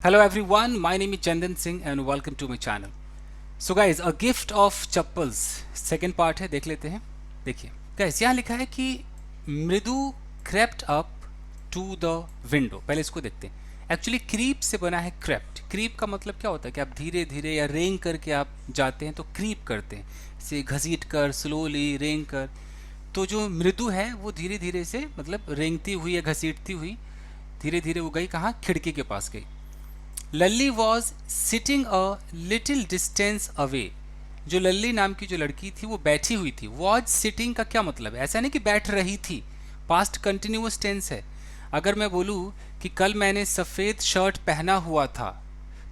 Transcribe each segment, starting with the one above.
Hello everyone, my name is Chandan Singh and welcome to my channel. So guys, a gift of chappals second part है, देख लेते हैं. देखिए guys, यहाँ लिखा है कि मृदु crept up to the window. पहले इसको देखते हैं. एक्चुअली क्रीप से बना है crept. क्रीप का मतलब क्या होता है कि आप धीरे धीरे या रेंग करके आप जाते हैं तो क्रीप करते हैं, से घसीट कर, स्लोली रेंग कर. तो जो मृदु है वो धीरे धीरे से मतलब रेंगती हुई या घसीटती हुई धीरे धीरे वो गई कहाँ, खिड़की के पास गई. Lalli was sitting a little distance away. जो लल्ली नाम की जो लड़की थी वो बैठी हुई थी. वॉज सिटिंग का क्या मतलब है? ऐसा नहीं कि बैठ रही थी, पास्ट कंटिन्यूअस टेंस है. अगर मैं बोलूँ कि कल मैंने सफ़ेद शर्ट पहना हुआ था,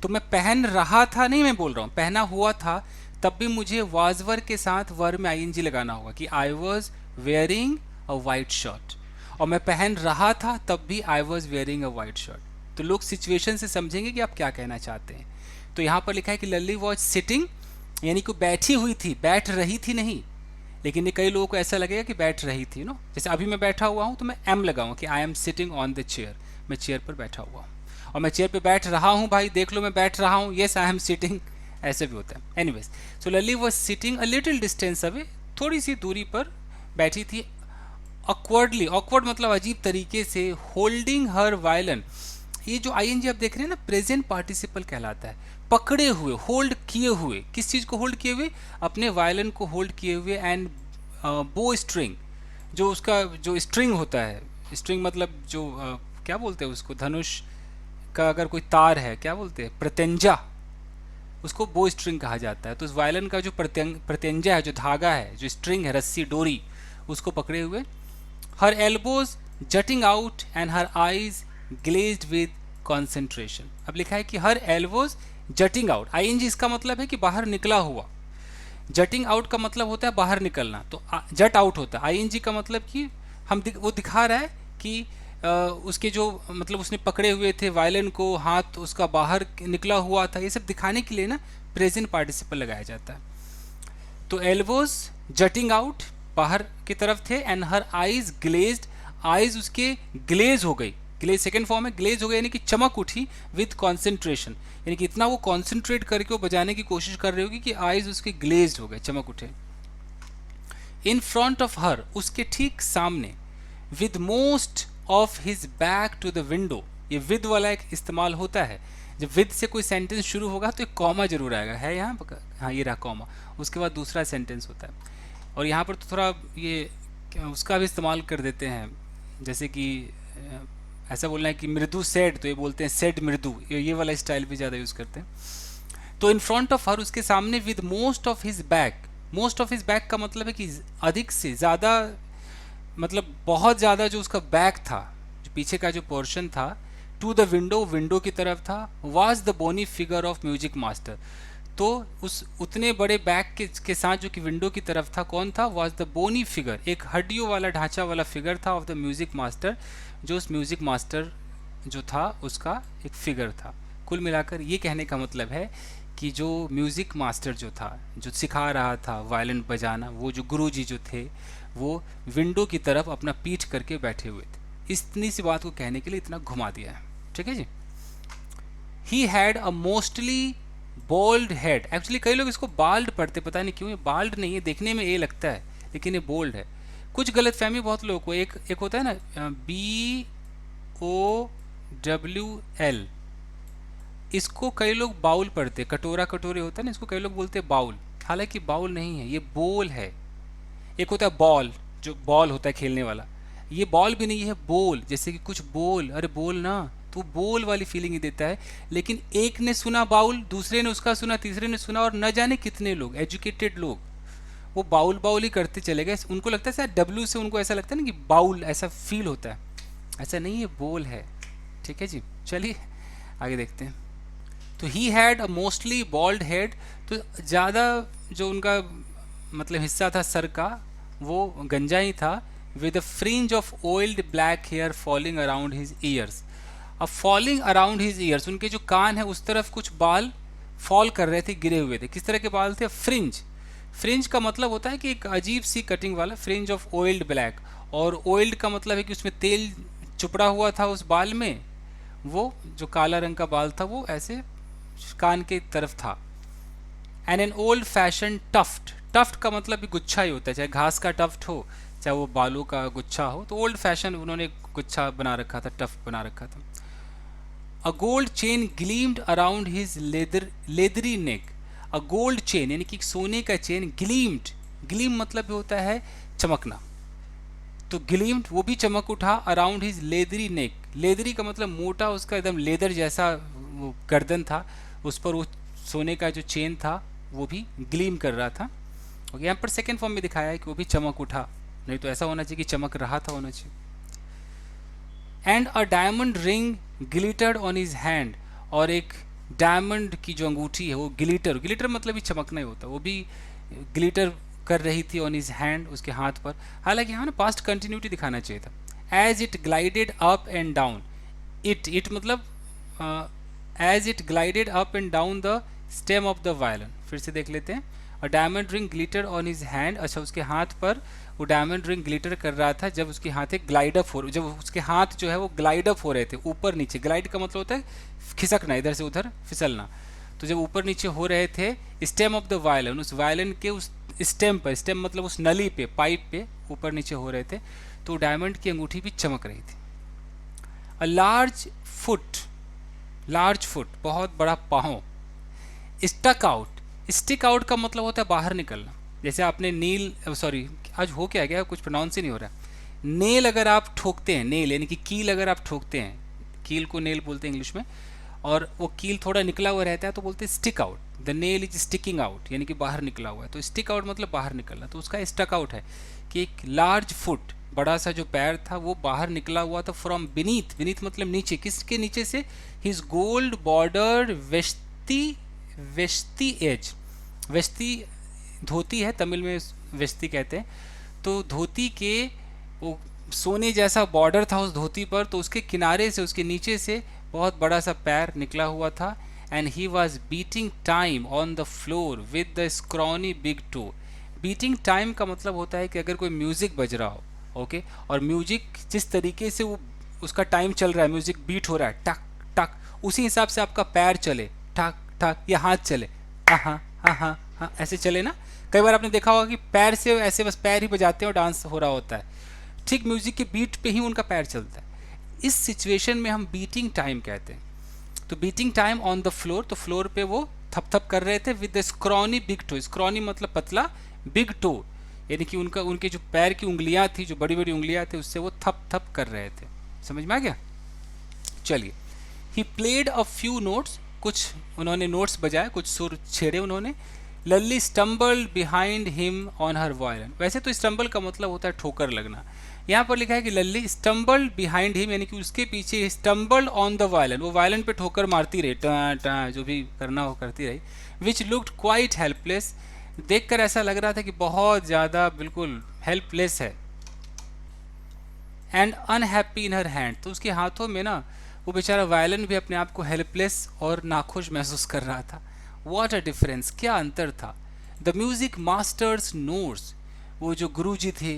तो मैं पहन रहा था नहीं, मैं बोल रहा हूँ पहना हुआ था, तब भी मुझे वाज वर के साथ वर में आईएनजी लगाना होगा कि I was wearing a white shirt. और मैं पहन रहा था तब भी I was wearing a white shirt. तो लोग सिचुएशन से समझेंगे कि आप क्या कहना चाहते हैं. तो यहाँ पर लिखा है कि लल्ली वॉज सिटिंग, यानी कि बैठी हुई थी, बैठ रही थी नहीं. लेकिन ये कई लोगों को ऐसा लगेगा कि बैठ रही थी. नो, जैसे अभी मैं बैठा हुआ हूँ तो मैं एम लगाऊँ कि I am sitting on the chair. मैं चेयर पर बैठा हुआ हूँ. और मैं चेयर पर बैठ रहा हूँ, भाई देख लो मैं बैठ रहा हूँ, येस आई एम सिटिंग. ऐसे भी होता है. Anyways, so Lalli was sitting a little distance away, थोड़ी सी दूरी पर बैठी थी. ऑकवर्डली, ऑकवर्ड मतलब अजीब तरीके से. होल्डिंग हर वायलन, ये जो आईएनजी आप देख रहे हैं ना, प्रेजेंट पार्टिसिपल कहलाता है. पकड़े हुए, होल्ड किए हुए. किस चीज़ को होल्ड किए हुए? अपने वायलिन को होल्ड किए हुए. एंड बो स्ट्रिंग, जो उसका जो स्ट्रिंग होता है, स्ट्रिंग मतलब जो क्या बोलते हैं उसको, धनुष का अगर कोई तार है क्या बोलते हैं, प्रत्यंजा, उसको बो स्ट्रिंग कहा जाता है. तो उस वायलिन का जो प्रत्यंजा है, जो धागा है, जो स्ट्रिंग है, रस्सी डोरी, उसको पकड़े हुए. Her elbows jutting out and her eyes glazed with concentration. अब लिखा है कि her elbows jutting out. ING इसका मतलब है कि बाहर निकला हुआ. जटिंग आउट का मतलब होता है बाहर निकलना, तो जट आउट होता है. आईएनजी का मतलब कि वो दिखा रहा है कि उसके जो मतलब उसने पकड़े हुए थे वायलिन को, हाथ उसका बाहर निकला हुआ था. ये सब दिखाने के लिए ना प्रेजेंट पार्टिसिपल लगाया जाता है. तो एल्बोज जटिंग आउट, बाहर की तरफ थे. And her eyes glazed, eyes उसके ग्लेज हो गई. ग्लेज सेकेंड फॉर्म है, ग्लेज हो गई यानी कि चमक उठी. विद कॉन्सेंट्रेशन, यानी कि इतना वो कॉन्सेंट्रेट करके वो बजाने की कोशिश कर रही होगी कि आईज उसके ग्लेज्ड हो गए, चमक उठे. इन फ्रंट ऑफ हर, उसके ठीक सामने. With most of his back to the window, ये विद वाला एक इस्तेमाल होता है. जब विद से कोई सेंटेंस शुरू होगा तो एक कॉमा जरूर आएगा, है यहाँ पर, हाँ ये रहा कॉमा. उसके बाद दूसरा सेंटेंस होता है. और यहाँ पर तो थोड़ा ये उसका भी इस्तेमाल कर देते हैं, जैसे कि ऐसा बोलना है कि मृदु सेड, तो ये बोलते हैं सेड मृदु. ये वाला स्टाइल भी ज़्यादा यूज़ करते हैं. तो इन फ्रंट ऑफ हर, उसके सामने. With most of his back, most of his back का मतलब है कि अधिक से ज़्यादा, मतलब बहुत ज़्यादा जो उसका बैक था, जो पीछे का जो पोर्शन था. टू द विंडो, विंडो की तरफ था. Was the bony figure of music master, तो उस उतने बड़े बैक के साथ जो कि विंडो की तरफ था, कौन था? वाज द बोनी फिगर, एक हड्डियों वाला ढांचा वाला फिगर था. ऑफ द म्यूजिक मास्टर, जो उस म्यूजिक मास्टर जो था उसका एक फिगर था. कुल मिलाकर ये कहने का मतलब है कि जो म्यूज़िक मास्टर जो था, जो सिखा रहा था वायलिन बजाना, वो जो गुरुजी जो थे, वो विंडो की तरफ अपना पीठ करके बैठे हुए थे. इतनी सी बात को कहने के लिए इतना घुमा दिया है. ठीक है जी. He had a mostly bald head. Actually कई लोग इसको बाल्ड पढ़ते, पता नहीं क्यों. ये बाल्ड नहीं है, देखने में ये लगता है, लेकिन ये बोल्ड है. कुछ गलत फहमी बहुत लोगों को. एक होता है ना BOWL, इसको कई लोग बाउल पढ़ते, कटोरा कटोरे होता है ना, इसको कई लोग बोलते हैं बाउल. हालांकि बाउल नहीं है, ये बोल है. एक होता है बॉल, जो बॉल होता है खेलने वाला. ये बॉल भी नहीं है, बोल. जैसे कि कुछ बोल, अरे बोल ना, तो बोल वाली फीलिंग ही देता है. लेकिन एक ने सुना बाउल, दूसरे ने उसका सुना, तीसरे ने सुना, और न जाने कितने लोग, एजुकेटेड लोग, वो बाउल बाउल ही करते चले गए. उनको लगता है शायद डब्ल्यू से उनको ऐसा लगता है ना कि बाउल, ऐसा फील होता है. ऐसा नहीं है, बोल है. ठीक है जी. चलिए आगे देखते हैं. तो he had a mostly bald head, तो ज़्यादा जो उनका मतलब हिस्सा था सर का, वो गंजा ही था. With a fringe of oiled black hair falling around his ears. अब फॉलिंग अराउंड हिज ईयर्स, उनके जो कान है उस तरफ कुछ बाल फॉल कर रहे थे, गिरे हुए थे. किस तरह के बाल थे? फ्रिंज. फ्रिंज का मतलब होता है कि एक अजीब सी कटिंग वाला. फ्रिंज ऑफ ऑयल्ड ब्लैक, और ऑयल्ड का मतलब है कि उसमें तेल चुपड़ा हुआ था उस बाल में, वो जो काला रंग का बाल था वो ऐसे कान के तरफ था। And an old fashion tuft, tuft का मतलब भी गुच्छा ही होता है, चाहे घास का टफ्ट हो चाहे वो बालों का गुच्छा हो, तो ओल्ड फैशन उन्होंने गुच्छा बना रखा था, टफ्ट बना रखा था। A gold chain gleamed around his leathery neck, a gold chain यानी कि सोने का चेन, ग्लीम्ड, ग्लीम मतलब होता है चमकना, तो ग्लीम्ड वो भी चमक उठा अराउंड हिज लेदरी नेक, लेदरी का मतलब मोटा, उसका एकदम लेदर जैसा वो गर्दन था, उस पर वो सोने का जो चेन था वो भी ग्लीम कर रहा था। ओके, यहाँ पर सेकेंड फॉर्म में दिखाया है कि वो भी चमक उठा, नहीं तो ऐसा होना चाहिए कि चमक रहा था होना चाहिए। And a diamond ring glittered on his hand, और एक डायमंड की जो अंगूठी है वो ग्लिटर, ग्लिटर मतलब भी चमकना ही होता है, वो भी ग्लिटर कर रही थी ऑन हिज हैंड, उसके हाथ पर। हालांकि यहाँ ना पास्ट कंटिन्यूटी दिखाना चाहिए था। As it glided up and down, it मतलब as it glided up and down the stem of the violin, फिर से देख लेते हैं। A diamond ring glitter on his hand, अच्छा उसके हाथ पर वो डायमंड रिंग ग्लिटर कर रहा था जब उसके हाथ एक ग्लाइड अप हो, जब उसके हाथ जो है वो ग्लाइड अप हो रहे थे ऊपर नीचे, ग्लाइड का मतलब होता है खिसकना, इधर से उधर फिसलना, तो जब ऊपर नीचे हो रहे थे स्टेम ऑफ द वायलिन, उस वायलिन के उस स्टेम पर, स्टेम मतलब उस नली पे, पाइप पे ऊपर नीचे हो रहे थे, तो डायमंड की अंगूठी भी चमक रही थी। A large foot, large foot बहुत बड़ा पाँव, स्टक आउट, स्टिक आउट का मतलब होता है बाहर निकलना, जैसे आपने नील, सॉरी आज हो क्या गया, कुछ प्रोनाउंस ही नहीं हो रहा है। नेल अगर आप ठोकते हैं, नेल यानी कि कील अगर आप ठोकते हैं, कील को नेल बोलते हैं इंग्लिश में, और वो कील थोड़ा निकला हुआ रहता है तो बोलते हैं stick out, the nail is sticking out, यानी कि बाहर निकला हुआ है, तो स्टिक आउट मतलब बाहर निकलना, तो उसका स्टक आउट है कि एक लार्ज फुट, बड़ा सा जो पैर था वो बाहर निकला हुआ था फ्रॉम बिनीथ, बिनीथ मतलब नीचे, किसके नीचे से, his gold bordered veshti, veshti as, veshti धोती है, तमिल में वेस्ती कहते हैं, तो धोती के वो सोने जैसा बॉर्डर था उस धोती पर, तो उसके किनारे से, उसके नीचे से बहुत बड़ा सा पैर निकला हुआ था। And he was beating time on the floor with the scrawny big toe, beating time का मतलब होता है कि अगर कोई म्यूजिक बज रहा हो, ओके, और म्यूजिक जिस तरीके से वो उसका टाइम चल रहा है, म्यूजिक बीट हो रहा है टक टक, उसी हिसाब से आपका पैर चले ठक ठक, या हाथ चले हाँ हाँ हाँ हाँ हाँ ऐसे चले ना। कई बार आपने देखा होगा कि पैर से ऐसे बस पैर ही बजाते हैं और डांस हो रहा होता है, ठीक म्यूजिक के बीट पे ही उनका पैर चलता है। इस सिचुएशन में हम बीटिंग टाइम कहते हैं। तो beating time on the floor, तो फ्लोर पे वो थप थप कर रहे थे with the scrawny big toe, scrawny मतलब पतला, बिग टो यानी कि उनका, उनके जो पैर की उंगलियां थी, जो बड़ी बड़ी उंगलियां थी, उससे वो थप थप कर रहे थे। समझ में आ गया? चलिए, he played a few notes, कुछ उन्होंने नोट्स बजाए, कुछ सुर छेड़े उन्होंने। Lalli stumbled behind him on her violin, वैसे तो स्टम्बल का मतलब होता है ठोकर लगना, यहाँ पर लिखा है कि लल्ली स्टम्बल्ड बिहाइंड हिम यानी कि उसके पीछे, स्टम्बल्ड ऑन द वायलिन, वो वायलिन पे ठोकर मारती रही, टा टा जो भी करना हो करती रही। विच लुक्ड क्वाइट हेल्पलेस, देखकर ऐसा लग रहा था कि बहुत ज़्यादा बिल्कुल हेल्पलेस है। And unhappy in her hand, तो उसके हाथों में ना वो बेचारा वायलिन भी अपने आप को हेल्पलेस और नाखुश महसूस कर रहा था। वॉट अ डिफरेंस, क्या अंतर था। द म्यूजिक मास्टर्स नोट्स, वो जो गुरु जी थे,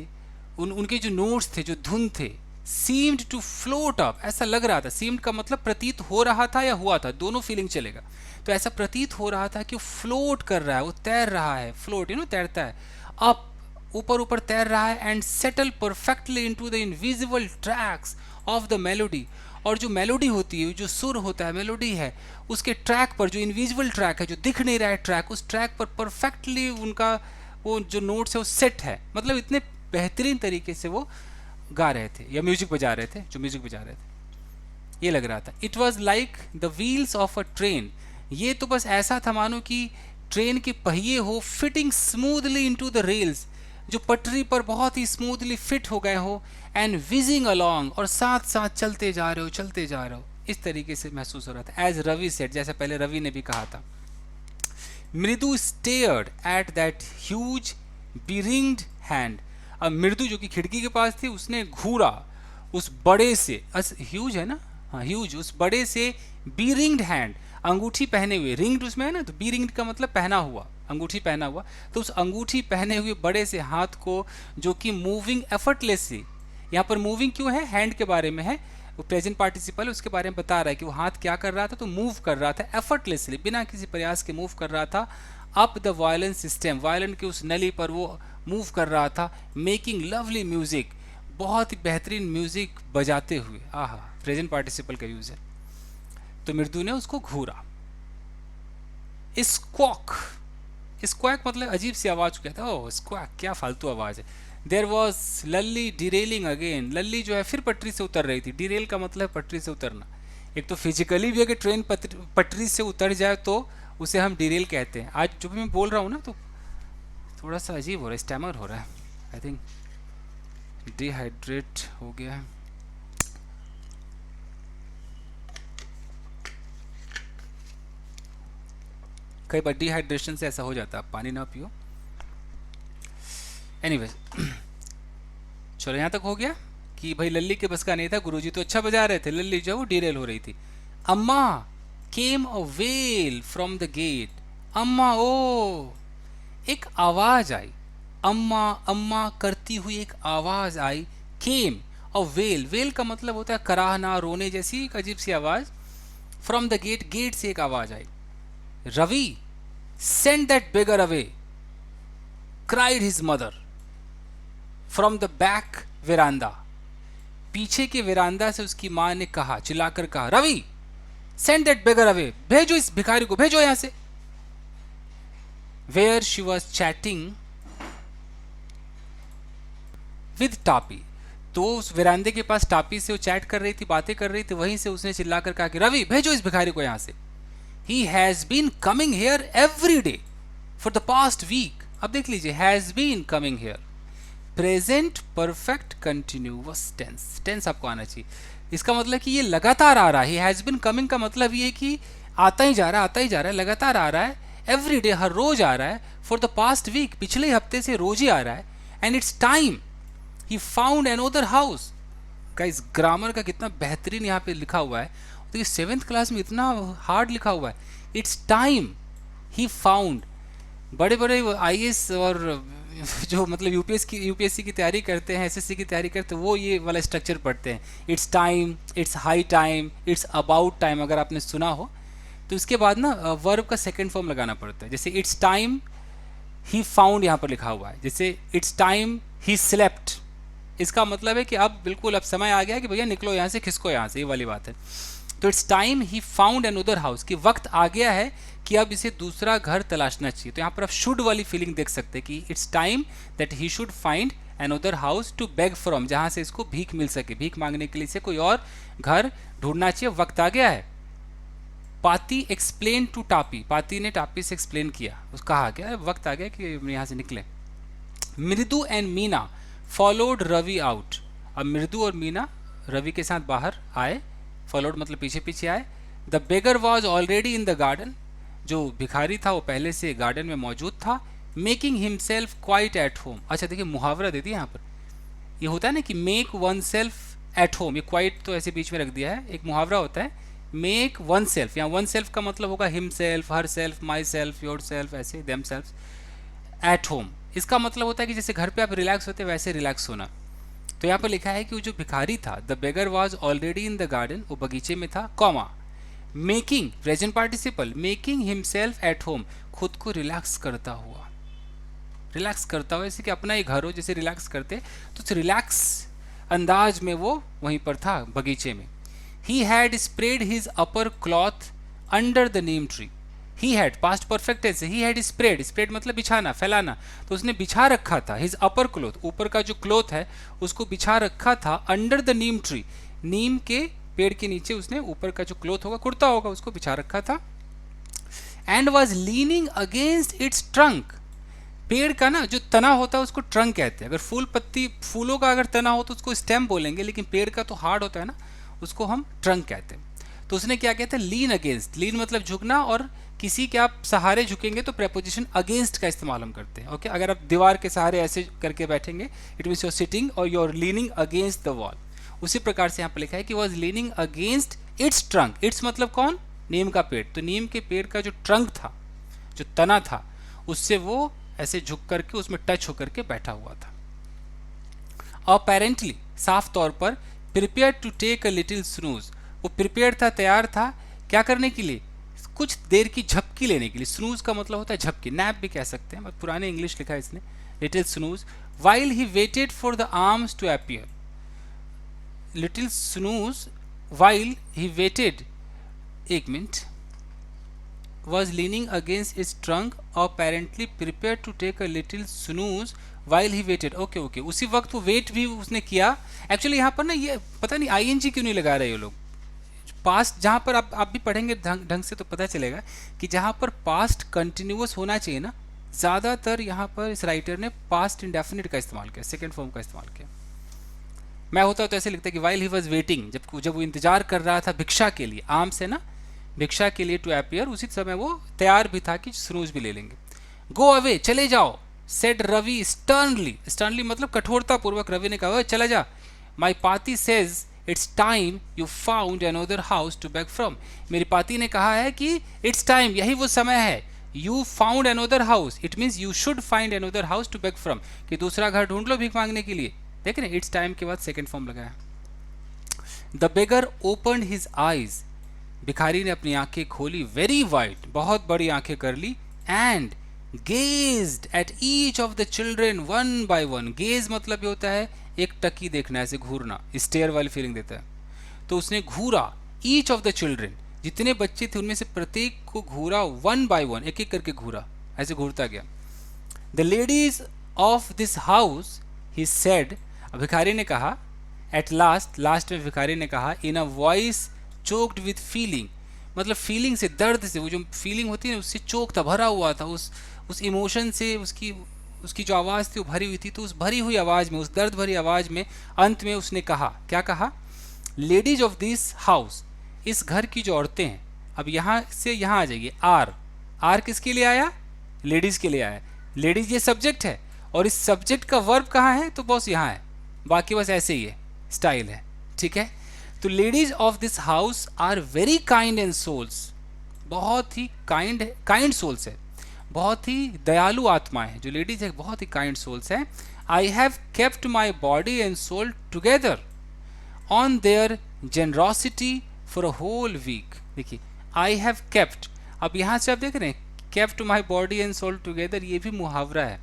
उनके जो नोट्स थे, जो धुन थे, सीम्ड टू फ्लोट अप, ऐसा लग रहा था, सीम्ड का मतलब प्रतीत हो रहा था या हुआ था, दोनों फीलिंग चलेगा, तो ऐसा प्रतीत हो रहा था कि वो फ्लोट कर रहा है, वो तैर रहा है, फ्लोट तैरता है, अप, ऊपर ऊपर तैर रहा है, and settle perfectly into the invisible tracks of the melody, और जो मेलोडी होती है, जो सुर होता है, मेलोडी है, उसके ट्रैक पर, जो इनविजिबल ट्रैक है, जो दिख नहीं रहा है ट्रैक, उस ट्रैक पर परफेक्टली उनका वो जो नोट्स है वो सेट है, मतलब इतने बेहतरीन तरीके से वो गा रहे थे या म्यूजिक बजा रहे थे, जो म्यूजिक बजा रहे थे, ये लग रहा था। It was like the wheels of a train, ये तो बस ऐसा था मानो कि ट्रेन के पहिए हो fitting smoothly into the rails, जो पटरी पर बहुत ही स्मूथली फिट हो गए हो, एंड विजिंग अलोंग, और साथ साथ चलते जा रहे हो, चलते जा रहे हो, इस तरीके से महसूस हो रहा था। एज रवि सेड, जैसे पहले रवि ने भी कहा था। Mridu stared at that huge beringed hand, अब मृदु जो कि खिड़की के पास थी, उसने घूरा उस बड़े से, ह्यूज है ना, हाँ ह्यूज, उस बड़े से बिरिंग्ड हैंड, अंगूठी पहने हुए, रिंग्ड उसमें है ना, तो बिरिंग्ड का मतलब पहना हुआ, अंगूठी पहना हुआ, तो उस अंगूठी पहने हुए बड़े से हाथ को, जो कि मूविंग एफर्टलेसली, यहाँ पर मूविंग क्यों है, हैंड के बारे में है, वो प्रेजेंट पार्टिसिपल है, उसके बारे में बता रहा है कि वो हाथ क्या कर रहा था, तो मूव कर रहा था एफर्टलेसली, बिना किसी प्रयास के मूव कर रहा था up the violin system, violin की उस नली पर वो मूव कर रहा था, मेकिंग लवली म्यूजिक, बहुत ही बेहतरीन म्यूजिक बजाते हुए। आहा, प्रेजेंट पार्टिसिपल का यूज है। तो मृदु ने उसको घूरा। स्क्वॉक, स्क्वैक मतलब अजीब सी आवाज को कहता है। ओह स्क्वैक, क्या फालतू आवाज है। There was Lalli derailing again, Lalli जो है फिर पटरी से उतर रही थी। डिरेल का मतलब पटरी से उतरना। एक तो फिजिकली भी अगर ट्रेन पटरी से उतर जाए तो उसे हम डिरेल कहते हैं। आज जो भी मैं बोल रहा हूँ ना, तो थोड़ा सा अजीब हो रहा है, स्टैमर हो रहा है, आई थिंक डिहाइड्रेट हो गया है। कई बार डिहाइड्रेशन से ऐसा हो जाता है, आप पानी ना पियो। एनीवेज, चलो यहाँ तक हो गया कि भाई लल्ली के बस का नहीं था, गुरुजी तो अच्छा बजा रहे थे, लल्ली जो वो डिरेल हो रही थी। Amma came a wail from the gate, Amma ओ, एक आवाज आई। अम्मा अम्मा करती हुई एक आवाज आई। केम अ वेल, वेल का मतलब होता है कराहना, रोने जैसी एक अजीब सी आवाज। फ्रॉम द गेट, गेट से एक आवाज आई। Ravi send that beggar away, cried his mother from the back veranda, पीछे के वेरांडा से उसकी मां ने कहा, चिल्लाकर कहा, Ravi send that beggar away, भेजो इस भिखारी को, भेजो यहां से। Where she was chatting with Tapi, तो उस वेरांडे के पास टापी से वो चैट कर रही थी, बातें कर रही थी, वहीं से उसने चिल्लाकर कहा कि रवि भेजो इस भिखारी को यहां से। He has been coming here every day for the past week. अब देख लीजिए, has been coming here, present perfect continuous tense, tense आपको आना चाहिए। इसका मतलब कि ये लगातार आ रहा है। हैज बीन कमिंग का मतलब ये कि आता ही जा रहा है, आता ही जा रहा है, लगातार आ रहा है, एवरी डे, हर रोज आ रहा है, फॉर द पास्ट वीक, पिछले हफ्ते से रोज ही आ रहा है। And it's time he found another house. Guys, grammar का कितना बेहतरीन यहाँ पे लिखा हुआ है, तो ये 7th क्लास में इतना हार्ड लिखा हुआ है। It's time he found. बड़े बड़े आईएएस और जो मतलब यूपीएससी की तैयारी करते हैं, एसएससी की तैयारी करते हैं, वो ये वाला स्ट्रक्चर पढ़ते हैं। It's time, it's high time, it's about time, अगर आपने सुना हो तो इसके बाद ना वर्ब का सेकंड फॉर्म लगाना पड़ता है। जैसे इट्स टाइम ही फाउंड यहाँ पर लिखा हुआ है, जैसे इट्स टाइम ही स्लेप्ट, इसका मतलब है कि अब बिल्कुल अब समय आ गया कि भैया निकलो यहाँ से, खिसको यहाँ से, ये वाली बात है। तो it's time he found another house, कि वक्त आ गया है कि अब इसे दूसरा घर तलाशना चाहिए। तो यहाँ पर आप शुड वाली फीलिंग देख सकते हैं कि it's time that he should find another house to beg from, जहाँ से इसको भीख मिल सके, भीख मांगने के लिए इसे कोई और घर ढूंढना चाहिए, वक्त आ गया है। पाती एक्सप्लेन टू टापी, पाती ने टापी से एक्सप्लेन किया, उसको कहा क्या वक्त आ गया कि यहाँ से निकले। Mridu and Meena followed Ravi out, अब मृदु और मीना रवि के साथ बाहर आए, फॉलोड मतलब पीछे पीछे आए। The beggar was already in the garden, जो भिखारी था वो पहले से गार्डन में मौजूद था। Making himself quite at home, अच्छा देखिए मुहावरा दे दिया यहाँ पर, ये होता है ना कि make one self at home, ये क्वाइट तो ऐसे बीच में रख दिया है, एक मुहावरा होता है मेक वन सेल्फ, यहाँ वन सेल्फ का मतलब होगा him self, her self, my self, your self, ऐसे देम सेल्फ। एट होम इसका मतलब होता है कि जैसे घर पे आप रिलैक्स होते हैं वैसे रिलैक्स होना। तो यहाँ पर लिखा है कि वो जो भिखारी था, the beggar was already in the garden, वो बगीचे में था, comma making present participle, making himself at home, खुद को रिलैक्स करता हुआ, रिलैक्स करता हुआ, जैसे कि अपना ही घर हो, जैसे रिलैक्स करते, तो रिलैक्स अंदाज में वो वहीं पर था बगीचे में। He had spread his upper cloth under the neem tree, he had past perfect tense, he had spread, spread मतलब बिछाना, फैलाना, तो उसने बिछा रखा था, हिज अपर क्लोथ, ऊपर का जो क्लोथ है उसको बिछा रखा था, अंडर द नीम ट्री, नीम के पेड़ के नीचे उसने ऊपर का जो क्लोथ होगा, कुर्ता होगा, उसको बिछा रखा था। And was leaning against it's trunk, पेड़ का ना जो तना होता है उसको ट्रंक कहते हैं, अगर फूल पत्ती फूलों का अगर तना हो तो उसको स्टेम बोलेंगे, लेकिन पेड़ का तो हार्ड होता है ना, उसको हम ट्रंक कहते हैं। तो उसने क्या कहते हैं, लीन अगेंस्ट, लीन मतलब झुकना, और किसी के आप सहारे झुकेंगे तो प्रेपोजिशन अगेंस्ट का इस्तेमाल हम करते हैं। ओके, अगर आप दीवार के सहारे ऐसे करके बैठेंगे, इट मीन्स योर सिटिंग और your leaning against the wall. उसी प्रकार से यहाँ पर लिखा है कि was leaning against it's trunk, it's मतलब कौन, नीम का पेड़, तो नीम के पेड़ का जो ट्रंक था, जो तना था, उससे वो ऐसे झुक करके उसमें टच होकर के बैठा हुआ था। अपेरेंटली साफ तौर पर, prepare to take a little snooze, वो प्रिपेयर था, तैयार था क्या करने के लिए, कुछ देर की झपकी लेने के लिए। स्नूज का मतलब होता है झपकी, नैप भी कह सकते हैं, पुराने इंग्लिश लिखा है इसने, little snooze. While he waited for the arms to appear, little snooze while he waited, एक minute, was leaning against its trunk apparently prepared to take a little snooze while he waited। Okay okay, उसी वक्त वो wait भी उसने किया। Actually यहाँ पर ना ये पता नहीं आईएनजी क्यों नहीं लगा रहे ये लोग, पास्ट जहाँ पर आप भी पढ़ेंगे ढंग से तो पता चलेगा कि जहाँ पर पास्ट कंटिन्यूअस होना चाहिए ना, ज़्यादातर यहाँ पर इस राइटर ने पास्ट इंडेफिनिट का इस्तेमाल किया, सेकेंड फॉर्म का इस्तेमाल किया। मैं होता तो ऐसे लिखता कि वाइल ही वॉज वेटिंग, जब वो इंतजार कर रहा था भिक्षा के लिए, आम से ना भिक्षा के लिए, टू अपीयर, उसी समय वो तैयार भी था कि स्नूज भी ले लेंगे। गो अवे, चले जाओ, सेड रवि स्टर्नली, स्टर्नली मतलब कठोरता पूर्वक रवि ने कहा चला जा। My Paati says it's time you found another house to beg from, मेरी पाती ने कहा है कि इट्स टाइम, यही वो समय है, you found another house, it means you should find another house to beg from, कि दूसरा घर ढूंढ लो भीख मांगने के लिए। देख रहे, इट्स टाइम के बाद सेकेंड फॉर्म लगाया। The beggar opened his eyes, भिखारी ने अपनी आंखें खोली, वेरी वाइड, बहुत बड़ी आंखें कर ली, and gazed at each of the children one by one. Gaze मतलब ये होता है एक टकी देखना, ऐसे घूरना, स्टेयर वाली फीलिंग देता है। तो उसने घूरा, ईच ऑफ द चिल्ड्रेन, जितने बच्चे थे उनमें से प्रत्येक को घूरा, वन बाय वन, एक एक करके घूरा, ऐसे घूरता गया। The ladies of this house he said, भिखारी ने कहा, एट लास्ट, लास्ट में भिखारी ने कहा, in a voice choked with feeling, मतलब फीलिंग से, दर्द से, वो जो फीलिंग होती है ना उससे चोक था, भरा हुआ था, उस इमोशन से, उसकी जो आवाज़ थी वो भरी हुई थी। तो उस भरी हुई आवाज़ में, उस दर्द भरी आवाज़ में अंत में उसने कहा, क्या कहा, लेडीज ऑफ दिस हाउस, इस घर की जो औरतें हैं, अब यहाँ से यहाँ आ जाइए, आर, आर किसके लिए आया, लेडीज़ के लिए आया, लेडीज़ ये सब्जेक्ट है, और इस सब्जेक्ट का वर्ब कहाँ है, तो बॉस यहाँ है, बाकी बस ऐसे ही है, स्टाइल है, ठीक है। तो ladies of this house are very kind and souls, बहुत ही काइंड सोल्स है, बहुत ही दयालु आत्माएं हैं जो लेडीज है, बहुत ही काइंड सोल्स है। I have kept my body and soul together on their generosity for a whole week. देखिए, आई हैव केप्ट, अब यहाँ से आप देख रहे हैं, kept my body and soul together, ये भी मुहावरा है,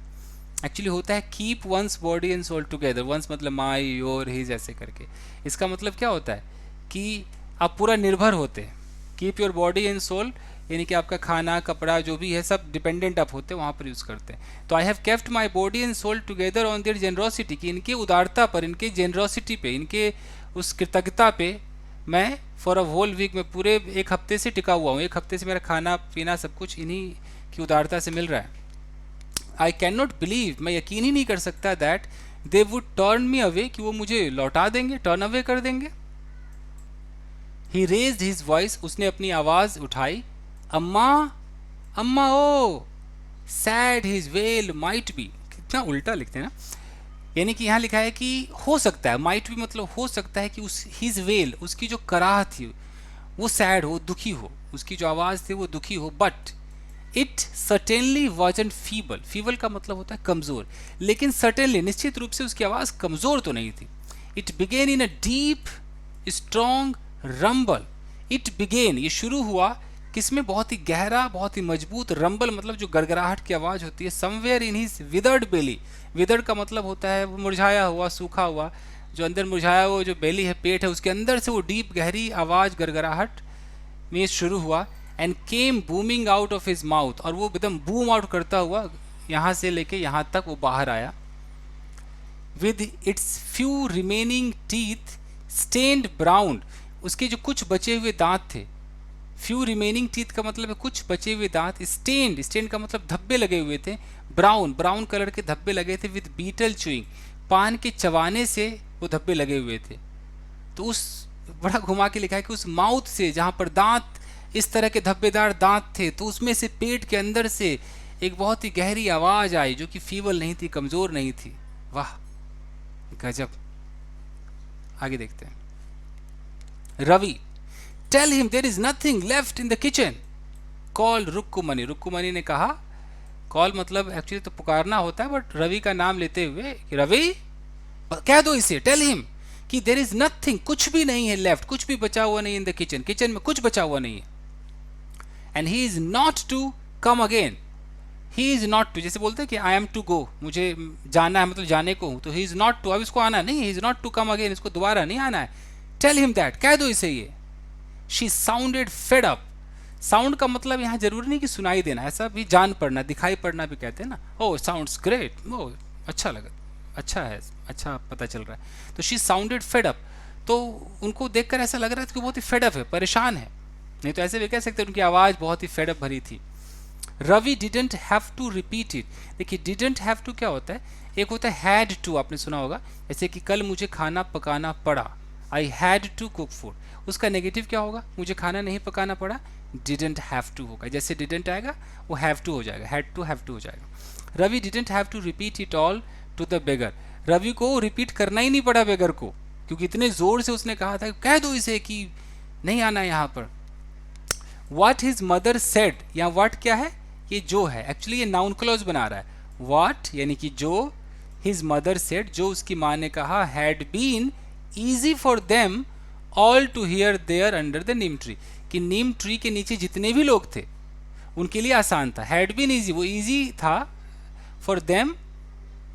एक्चुअली होता है keep one's body and soul together, one's मतलब माई, योर, हिज, ऐसे करके। इसका मतलब क्या होता है कि आप पूरा निर्भर होते हैं, keep your body and soul, यानी कि आपका खाना कपड़ा जो भी है सब डिपेंडेंट आप होते हैं, वहाँ पर यूज़ करते हैं। तो I have kept my body and soul together on their generosity, कि इनके उदारता पर, इनके जेनरॉसिटी पे, इनके उस कृतज्ञता पे मैं फॉर अ होल वीक में पूरे एक हफ्ते से टिका हुआ हूँ, एक हफ्ते से मेरा खाना पीना सब कुछ इन्हीं की उदारता से मिल रहा है। आई कैन नॉट बिलीव, मैं यकीन ही नहीं कर सकता, that they would turn me away, कि वो मुझे लौटा देंगे, टर्न अवे कर देंगे। ही रेज्ड हिज वॉइस, उसने अपनी आवाज़ उठाई, Amma, Amma oh, said his well might be, कितना उल्टा लिखते हैं ना, यानी कि यहाँ लिखा है कि हो सकता है, माइट बी मतलब हो सकता है कि उस हिज वेल, उसकी जो कराह थी वो सैड हो, दुखी हो, उसकी जो आवाज़ थी वो दुखी हो, but it certainly wasn't feeble, feeble का मतलब होता है कमज़ोर, लेकिन सर्टेनली निश्चित रूप से उसकी आवाज़ कमज़ोर तो नहीं थी। It began in a deep strong rumble, it began, ये शुरू हुआ किसमें, बहुत ही गहरा, बहुत ही मजबूत, रंबल मतलब जो गड़गड़ाहट की आवाज़ होती है, somewhere in his withered belly, withered का मतलब होता है वो मुरझाया हुआ, सूखा हुआ, जो अंदर मुरझाया हुआ जो बेली है, पेट है, उसके अंदर से वो डीप गहरी आवाज़ गड़गड़ाहट में शुरू हुआ, and came booming out of his mouth, और वो एकदम बूम आउट करता हुआ यहाँ से लेके यहाँ तक वो बाहर आया, with its few remaining teeth stained brown, उसके जो कुछ बचे हुए दांत थे, फ्यू रिमेनिंग टीथ का मतलब है कुछ बचे हुए दांत, स्टेन्ड, स्टेन्ड का मतलब धब्बे लगे हुए थे, ब्राउन, ब्राउन कलर के धब्बे लगे थे, विद बीटल च्यूइंग, पान के चबाने से वो धब्बे लगे हुए थे। तो उस बड़ा घुमा के लिखा है कि उस माउथ से, जहाँ पर दांत इस तरह के धब्बेदार दांत थे, तो उसमें से पेट के अंदर से एक बहुत ही गहरी आवाज़ आई जो कि फीबल नहीं थी, कमज़ोर नहीं थी। वाह गजब। आगे देखते हैं। Ravi, tell him there is nothing left in the kitchen, call Rukkumani, Rukkumani ने कहा, कॉल मतलब एक्चुअली तो पुकारना होता है, बट रवि का नाम लेते हुए, रवि कह दो इसे, टेल हिम कि देर इज नथिंग, कुछ भी नहीं है लेफ्ट, कुछ भी बचा हुआ नहीं इन द किचन, किचन में कुछ बचा हुआ नहीं है. And he is not to come again. He is not to, जैसे बोलते हैं कि आई एम टू गो, मुझे जाना है मतलब जाने को हूं, तो ही इज नॉट टू, अब इसको आना नहीं, he is not to come again, इसको दोबारा नहीं आना है. टेल हिम दैट, कह दो इसे ये. She sounded fed up. Sound का मतलब यहाँ जरूरी नहीं कि सुनाई देना, ऐसा भी जान पड़ना, दिखाई पड़ना भी कहते हैं ना. ओ साउंड्स ग्रेट, ओ अच्छा लगा, अच्छा है, अच्छा पता चल रहा है. तो शी साउंडेड फेड अप, तो उनको देखकर ऐसा लग रहा था कि बहुत ही फेड अप है, परेशान है. नहीं तो ऐसे भी कह सकते उनकी आवाज़ बहुत ही फेड अप भरी थी. Ravi didn't have to repeat it. देखिए डिडंट हैव टू क्या होता है, एक होता है हैड टू, आपने सुना होगा, जैसे कि कल मुझे खाना पकाना पड़ा, I had to cook food. उसका नेगेटिव क्या होगा, मुझे खाना नहीं पकाना पड़ा, डिडंट हैव टू होगा. जैसे डिडंट आएगा वो हैव टू हो जाएगा, हैड टू हैव टू हो जाएगा. Ravi didn't have to repeat it all to the beggar. Ravi को रिपीट करना ही नहीं पड़ा बेगर को, क्योंकि इतने जोर से उसने कहा था कह दो इसे कि नहीं आना यहाँ पर. What his mother said, यहाँ what क्या है, ये जो है, एक्चुअली ये नाउन क्लॉज बना रहा है. What यानी कि जो, his mother said, जो उसकी माँ ने कहा, had been easy for them all to hear there under the neem tree, कि नीम ट्री के नीचे जितने भी लोग थे उनके लिए आसान था. had been easy, वो easy था, for them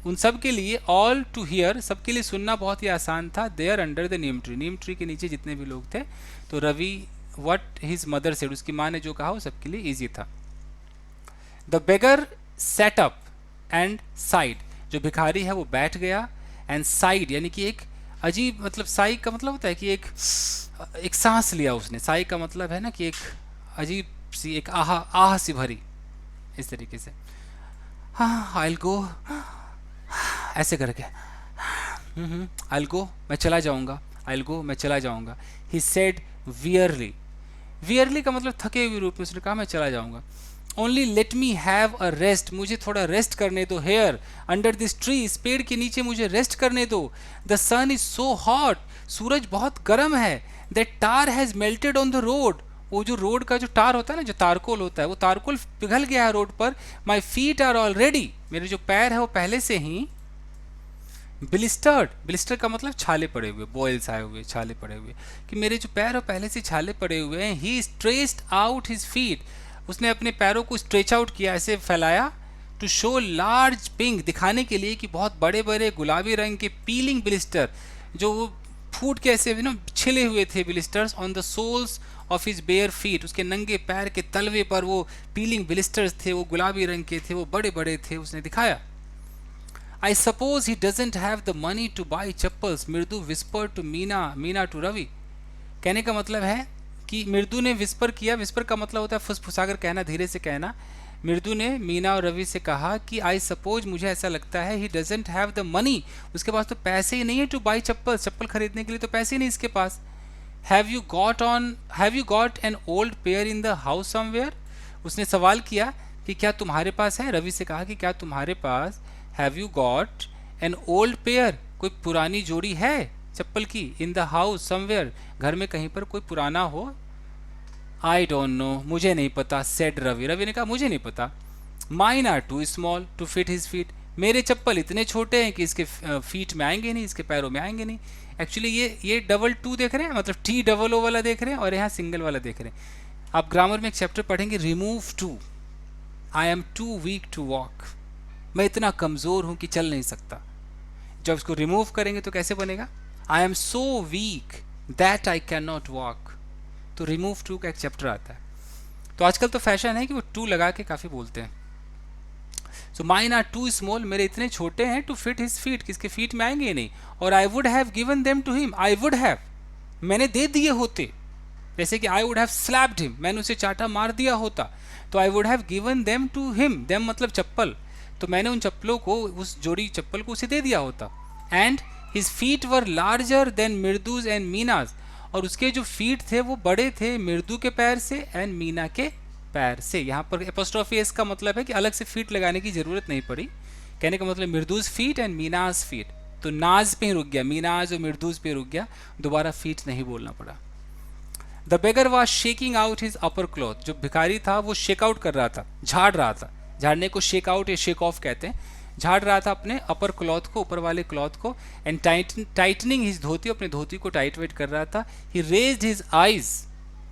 उन सब के लिए, all to hear सबके लिए सुनना बहुत ही आसान था, there under the neem tree, Neem tree के नीचे जितने भी लोग थे. तो Ravi What his mother said, उसकी माँ ने जो कहा वो सबके लिए ईजी था. The beggar sat up and sighed, जो भिखारी है वो बैठ गया, and sighed यानी कि एक अजीब, मतलब साई का मतलब होता है कि एक सांस लिया उसने. साई का मतलब है ना कि एक अजीब सी, एक आह सी भरी, इस तरीके से. हाँ I'll go, ऐसे करके I'll go, मैं चला जाऊँगा, I'll go, मैं चला जाऊँगा. He said wearily, वियरली का मतलब थके हुए रूप में उसने कहा मैं चला जाऊंगा. Only let me have a rest, मुझे थोड़ा रेस्ट करने दो. हेयर अंडर दिस ट्री, इस पेड़ के नीचे मुझे रेस्ट करने दो. The sun is so hot, सूरज बहुत गर्म है. That tar has melted on the road, वो जो रोड का जो टार होता है ना, जो तारकोल होता है, वो तारकोल पिघल गया है रोड पर. माई फीट आर ऑलरेडी, मेरे जो पैर है वो पहले से ही ब्लिस्टर्ड. ब्लिस्टर का मतलब छाले पड़े हुए, बॉयल्स आए हुए, छाले पड़े हुए, कि मेरे जो पैर है पहले से छाले पड़े हुए हैं. ही स्ट्रेच्ड आउट हिज फीट, उसने अपने पैरों को स्ट्रेच आउट किया, ऐसे फैलाया. टू शो लार्ज पिंक, दिखाने के लिए कि बहुत बड़े बड़े गुलाबी रंग के पीलिंग ब्लिस्टर, जो वो फूट के ऐसे ना छिले हुए थे blisters, on the soles of his bare feet, उसके नंगे पैर के तलवे पर वो पीलिंग ब्लिस्टर्स थे, वो गुलाबी रंग के थे, वो बड़े बड़े थे, उसने दिखाया. I suppose he doesn't have the money to buy chappals, मृदु whispered to Meena to Ravi. कहने का मतलब है कि मृदु ने विस्पर किया, विस्पर का मतलब होता है फुसफुसाकर कहना, धीरे से कहना. मृदु ने मीना और रवि से कहा कि आई सपोज, मुझे ऐसा लगता है, he doesn't have the money, उसके पास तो पैसे ही नहीं है, टू बाई चप्पल, चप्पल खरीदने के लिए तो पैसे ही नहीं इसके पास. Have you got an old pair in the house somewhere, उसने सवाल किया कि क्या तुम्हारे पास है, रवि से कहा कि क्या तुम्हारे पास, have you got an old pair, कोई पुरानी जोड़ी है चप्पल की, इन द हाउस समवेयर, घर में कहीं पर कोई पुराना हो. आई डोंट नो, मुझे नहीं पता, सेड रवि, रवि ने कहा मुझे नहीं पता. Mine are too small to fit his feet, मेरे चप्पल इतने छोटे हैं कि इसके फीट में आएंगे नहीं, इसके पैरों में आएंगे नहीं. एक्चुअली ये डबल टू देख रहे हैं, मतलब टी डबल ओ वाला देख रहे हैं, और यहाँ सिंगल वाला देख रहे हैं. आप ग्रामर में एक चैप्टर पढ़ेंगे, remove too. I am too weak to walk, मैं इतना कमज़ोर हूँ कि चल नहीं सकता. जब इसको रिमूव करेंगे तो कैसे बनेगा, I am so weak that I can not walk. तो रिमूव टू का एक चैप्टर आता है. तो आजकल तो फैशन है कि वो टू लगा के काफ़ी बोलते हैं. So mine are too small, मेरे इतने छोटे हैं, टू फिट हिज फीट, किसके फीट में आएंगे नहीं. और I would have given them to him, I would have, मैंने दे दिए होते, जैसे कि I would have slapped him, मैंने उसे चाटा मार दिया होता. तो I would have given them to him, them मतलब चप्पल, तो मैंने उन चप्पलों को, उस जोड़ी चप्पल को उसे दे दिया होता. And his feet were larger than Mridu's and Meena's, और उसके जो फीट थे वो बड़े थे मृदु के पैर से एंड मीना के पैर से. यहाँ पर एपोस्ट्रोफी एस का मतलब है कि अलग से फीट लगाने की जरूरत नहीं पड़ी. कहने का मतलब मृदूज फीट एंड मीनाज फीट, तो नाज पे ही रुक गया, मीनाज और मृदूज पे रुक गया, दोबारा फीट नहीं बोलना पड़ा. The beggar was shaking out his upper cloth, जो भिखारी था वो शेक आउट कर रहा था, झाड़ रहा था. झाड़ने को शेक आउट या शेक ऑफ कहते हैं. झाड़ रहा था अपने अपर क्लॉथ को, ऊपर वाले क्लॉथ को, एंड टाइटनिंग हिज धोती, अपने धोती को टाइट वेट कर रहा था। ही रेज्ड हिज आईज,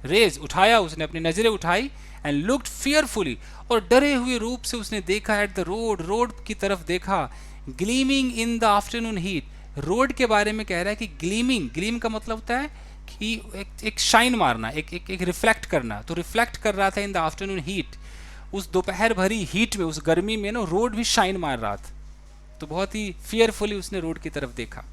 रेज उठाया उसने, अपनी नजरें उठाई, एंड लुक्ड फियरफुली, और डरे हुए रूप से उसने देखा एट द रोड, रोड की तरफ देखा, gleaming in the afternoon heat. Road के बारे में कह रहा है कि ग्लीमिंग, ग्लीम का मतलब होता है कि एक शाइन मारना, एक रिफ्लेक्ट करना, तो रिफ्लेक्ट कर रहा था इन द आफ्टरनून हीट, उस दोपहर भरी हीट में, उस गर्मी में ना रोड भी शाइन मार रहा था। तो बहुत ही फियरफुली उसने रोड की तरफ देखा।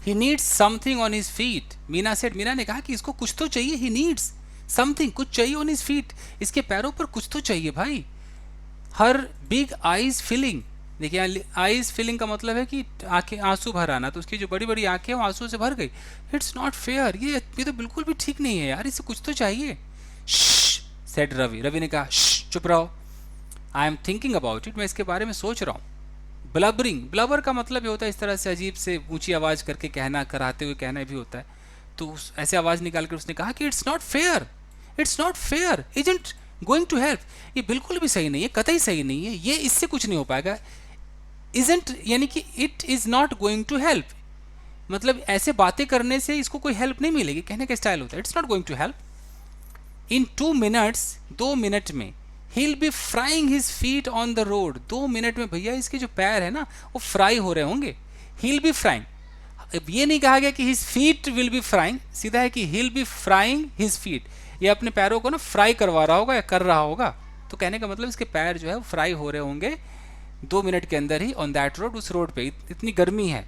He needs something on his feet, Meena said, Meena ने कहा कि इसको कुछ तो चाहिए, ही नीड्स समथिंग, कुछ चाहिए ऑन हिज फीट, इसके पैरों पर कुछ तो चाहिए भाई। हर बिग आईज फिलिंग, देखिए आईज फिलिंग का मतलब है कि आंखें, आंसू भर आना, तो उसकी जो बड़ी बड़ी आंखें वो आंसू से भर गई। इट्स नॉट फेयर, ये तो बिल्कुल भी ठीक नहीं है यार, इसे कुछ तो चाहिए। सेड रवि, रवि ने कहा चुप रहो, I am thinking about it, मैं इसके बारे में सोच रहा हूँ। ब्लबरिंग, ब्लबर का मतलब ये होता है इस तरह से अजीब से ऊंची आवाज करके कहना, कराते हुए कहना भी होता है। तो ऐसे आवाज निकाल कर उसने कहा कि it's not fair, it's not fair, isn't going to help, ये बिल्कुल भी सही नहीं है, कतई सही नहीं है, ये इससे कुछ नहीं हो पाएगा। इजंट यानी कि it is not going to help, मतलब ऐसे बातें करने से इसको कोई हेल्प नहीं मिलेगी, कहने का स्टाइल होता है, it's not going to help. In 2 minutes, 2 minute में, he'll be frying his feet on the road, 2 minute में भैया इसके जो पैर है ना वो फ्राई हो रहे होंगे। he'll be frying, अब ये नहीं कहा गया कि his feet will be frying, सीधा है कि he'll be frying his feet, ये अपने पैरों को ना फ्राई करवा रहा होगा या कर रहा होगा, तो कहने का मतलब इसके पैर जो है वो फ्राई हो रहे होंगे 2 मिनट के अंदर ही, ऑन दैट रोड, उस रोड पे, इतनी गर्मी है।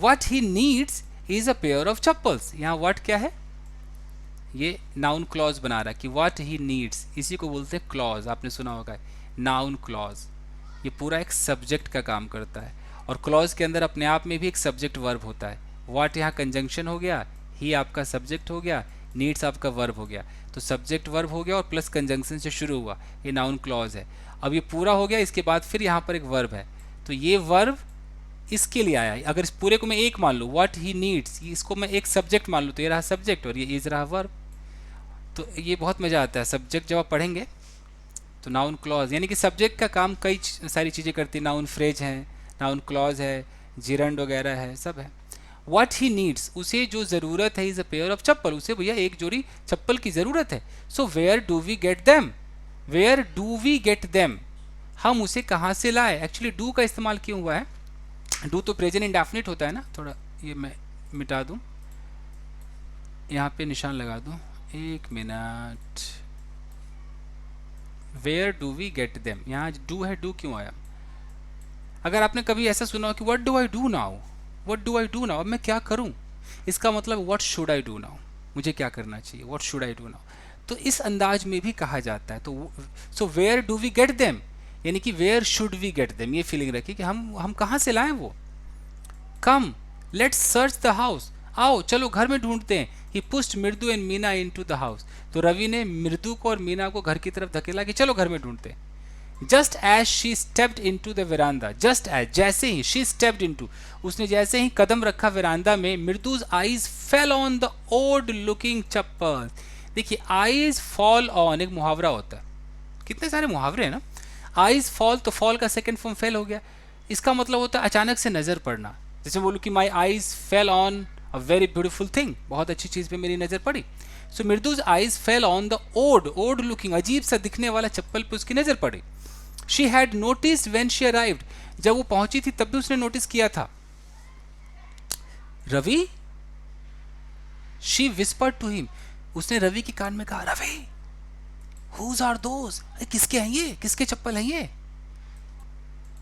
what he needs is a pair of chappals, यहाँ what क्या है, ये नाउन क्लॉज बना रहा है कि व्हाट ही नीड्स, इसी को बोलते हैं क्लॉज, आपने सुना होगा नाउन क्लॉज, ये पूरा एक सब्जेक्ट का काम करता है, और क्लॉज के अंदर अपने आप में भी एक सब्जेक्ट वर्ब होता है। व्हाट यहाँ कंजंक्शन हो गया, ही आपका सब्जेक्ट हो गया, नीड्स आपका वर्ब हो गया, तो सब्जेक्ट वर्ब हो गया और प्लस कंजंक्शन से शुरू हुआ, ये नाउन क्लॉज है। अब ये पूरा हो गया, इसके बाद फिर यहाँ पर एक वर्ब है, तो ये वर्ब इसके लिए आया है। अगर इस पूरे को मैं एक मान लूँ, व्हाट ही नीड्स, इसको मैं एक सब्जेक्ट मान लूँ, तो ये रहा सब्जेक्ट और ये इज रहा वर्ब। तो ये बहुत मज़ा आता है, सब्जेक्ट जब आप पढ़ेंगे तो नाउन क्लॉज, यानी कि सब्जेक्ट का काम कई सारी चीज़ें करती है, नाउन फ्रेज है, नाउन क्लॉज है, जिरंड वगैरह है, सब है। व्हाट ही नीड्स, उसे जो ज़रूरत है, is a pair of chappal, उसे भैया एक जोड़ी चप्पल की ज़रूरत है। So where do we get them, where do we get them, हम उसे कहाँ से लाए। एक्चुअली डू का इस्तेमाल क्यों हुआ है, डू तो प्रेजेंट इंडेफिनिट होता है ना, थोड़ा ये मैं मिटा दूँ, यहाँ पे निशान लगा दूँ, एक minute, where do we get them, यहाँ डू है, डू क्यों आया। अगर आपने कभी ऐसा सुना हो कि what do I do now, what do I do now, अब मैं क्या करूँ, इसका मतलब what should I do now, मुझे क्या करना चाहिए, what should I do now, तो इस अंदाज में भी कहा जाता है। तो so where do we get them, यानी कि where should we get them, ये फीलिंग रखी कि हम कहाँ से लाएं वो। Come let's search the house, आओ चलो घर में ढूंढते हैं। He pushed Mridu and Meena into the house, तो रवि ने मृदु को और मीना को घर की तरफ धकेला कि चलो घर में ढूंढते हैं। Just as she stepped into the veranda, just as, जैसे ही, शी स्टेप्ड इनटू, उसने जैसे ही कदम रखा वेरांदा में, Mridu's eyes fell on the old looking chappal. देखिए आईज फॉल ऑन एक मुहावरा होता है, कितने सारे मुहावरे हैं ना। आईज फॉल, तो फॉल का सेकेंड फॉर्म फेल हो गया, इसका मतलब होता है अचानक से नजर पड़ना। जैसे बोलूँ कि my eyes fell on a very beautiful thing, बहुत अच्छी चीज पे मेरी नजर पड़ी। So Mridu's eyes fell on the odd, odd looking, अजीब सा दिखने वाला चप्पल पे उसकी नजर पड़ी। She had noticed when she arrived, जब वो पहुंची थी तब भी उसने नोटिस किया था। Ravi, she whispered to him, उसने रवि के कान में कहा, रवि हुज आर दोज, किसके हैं ये, किसके चप्पल हैं ये।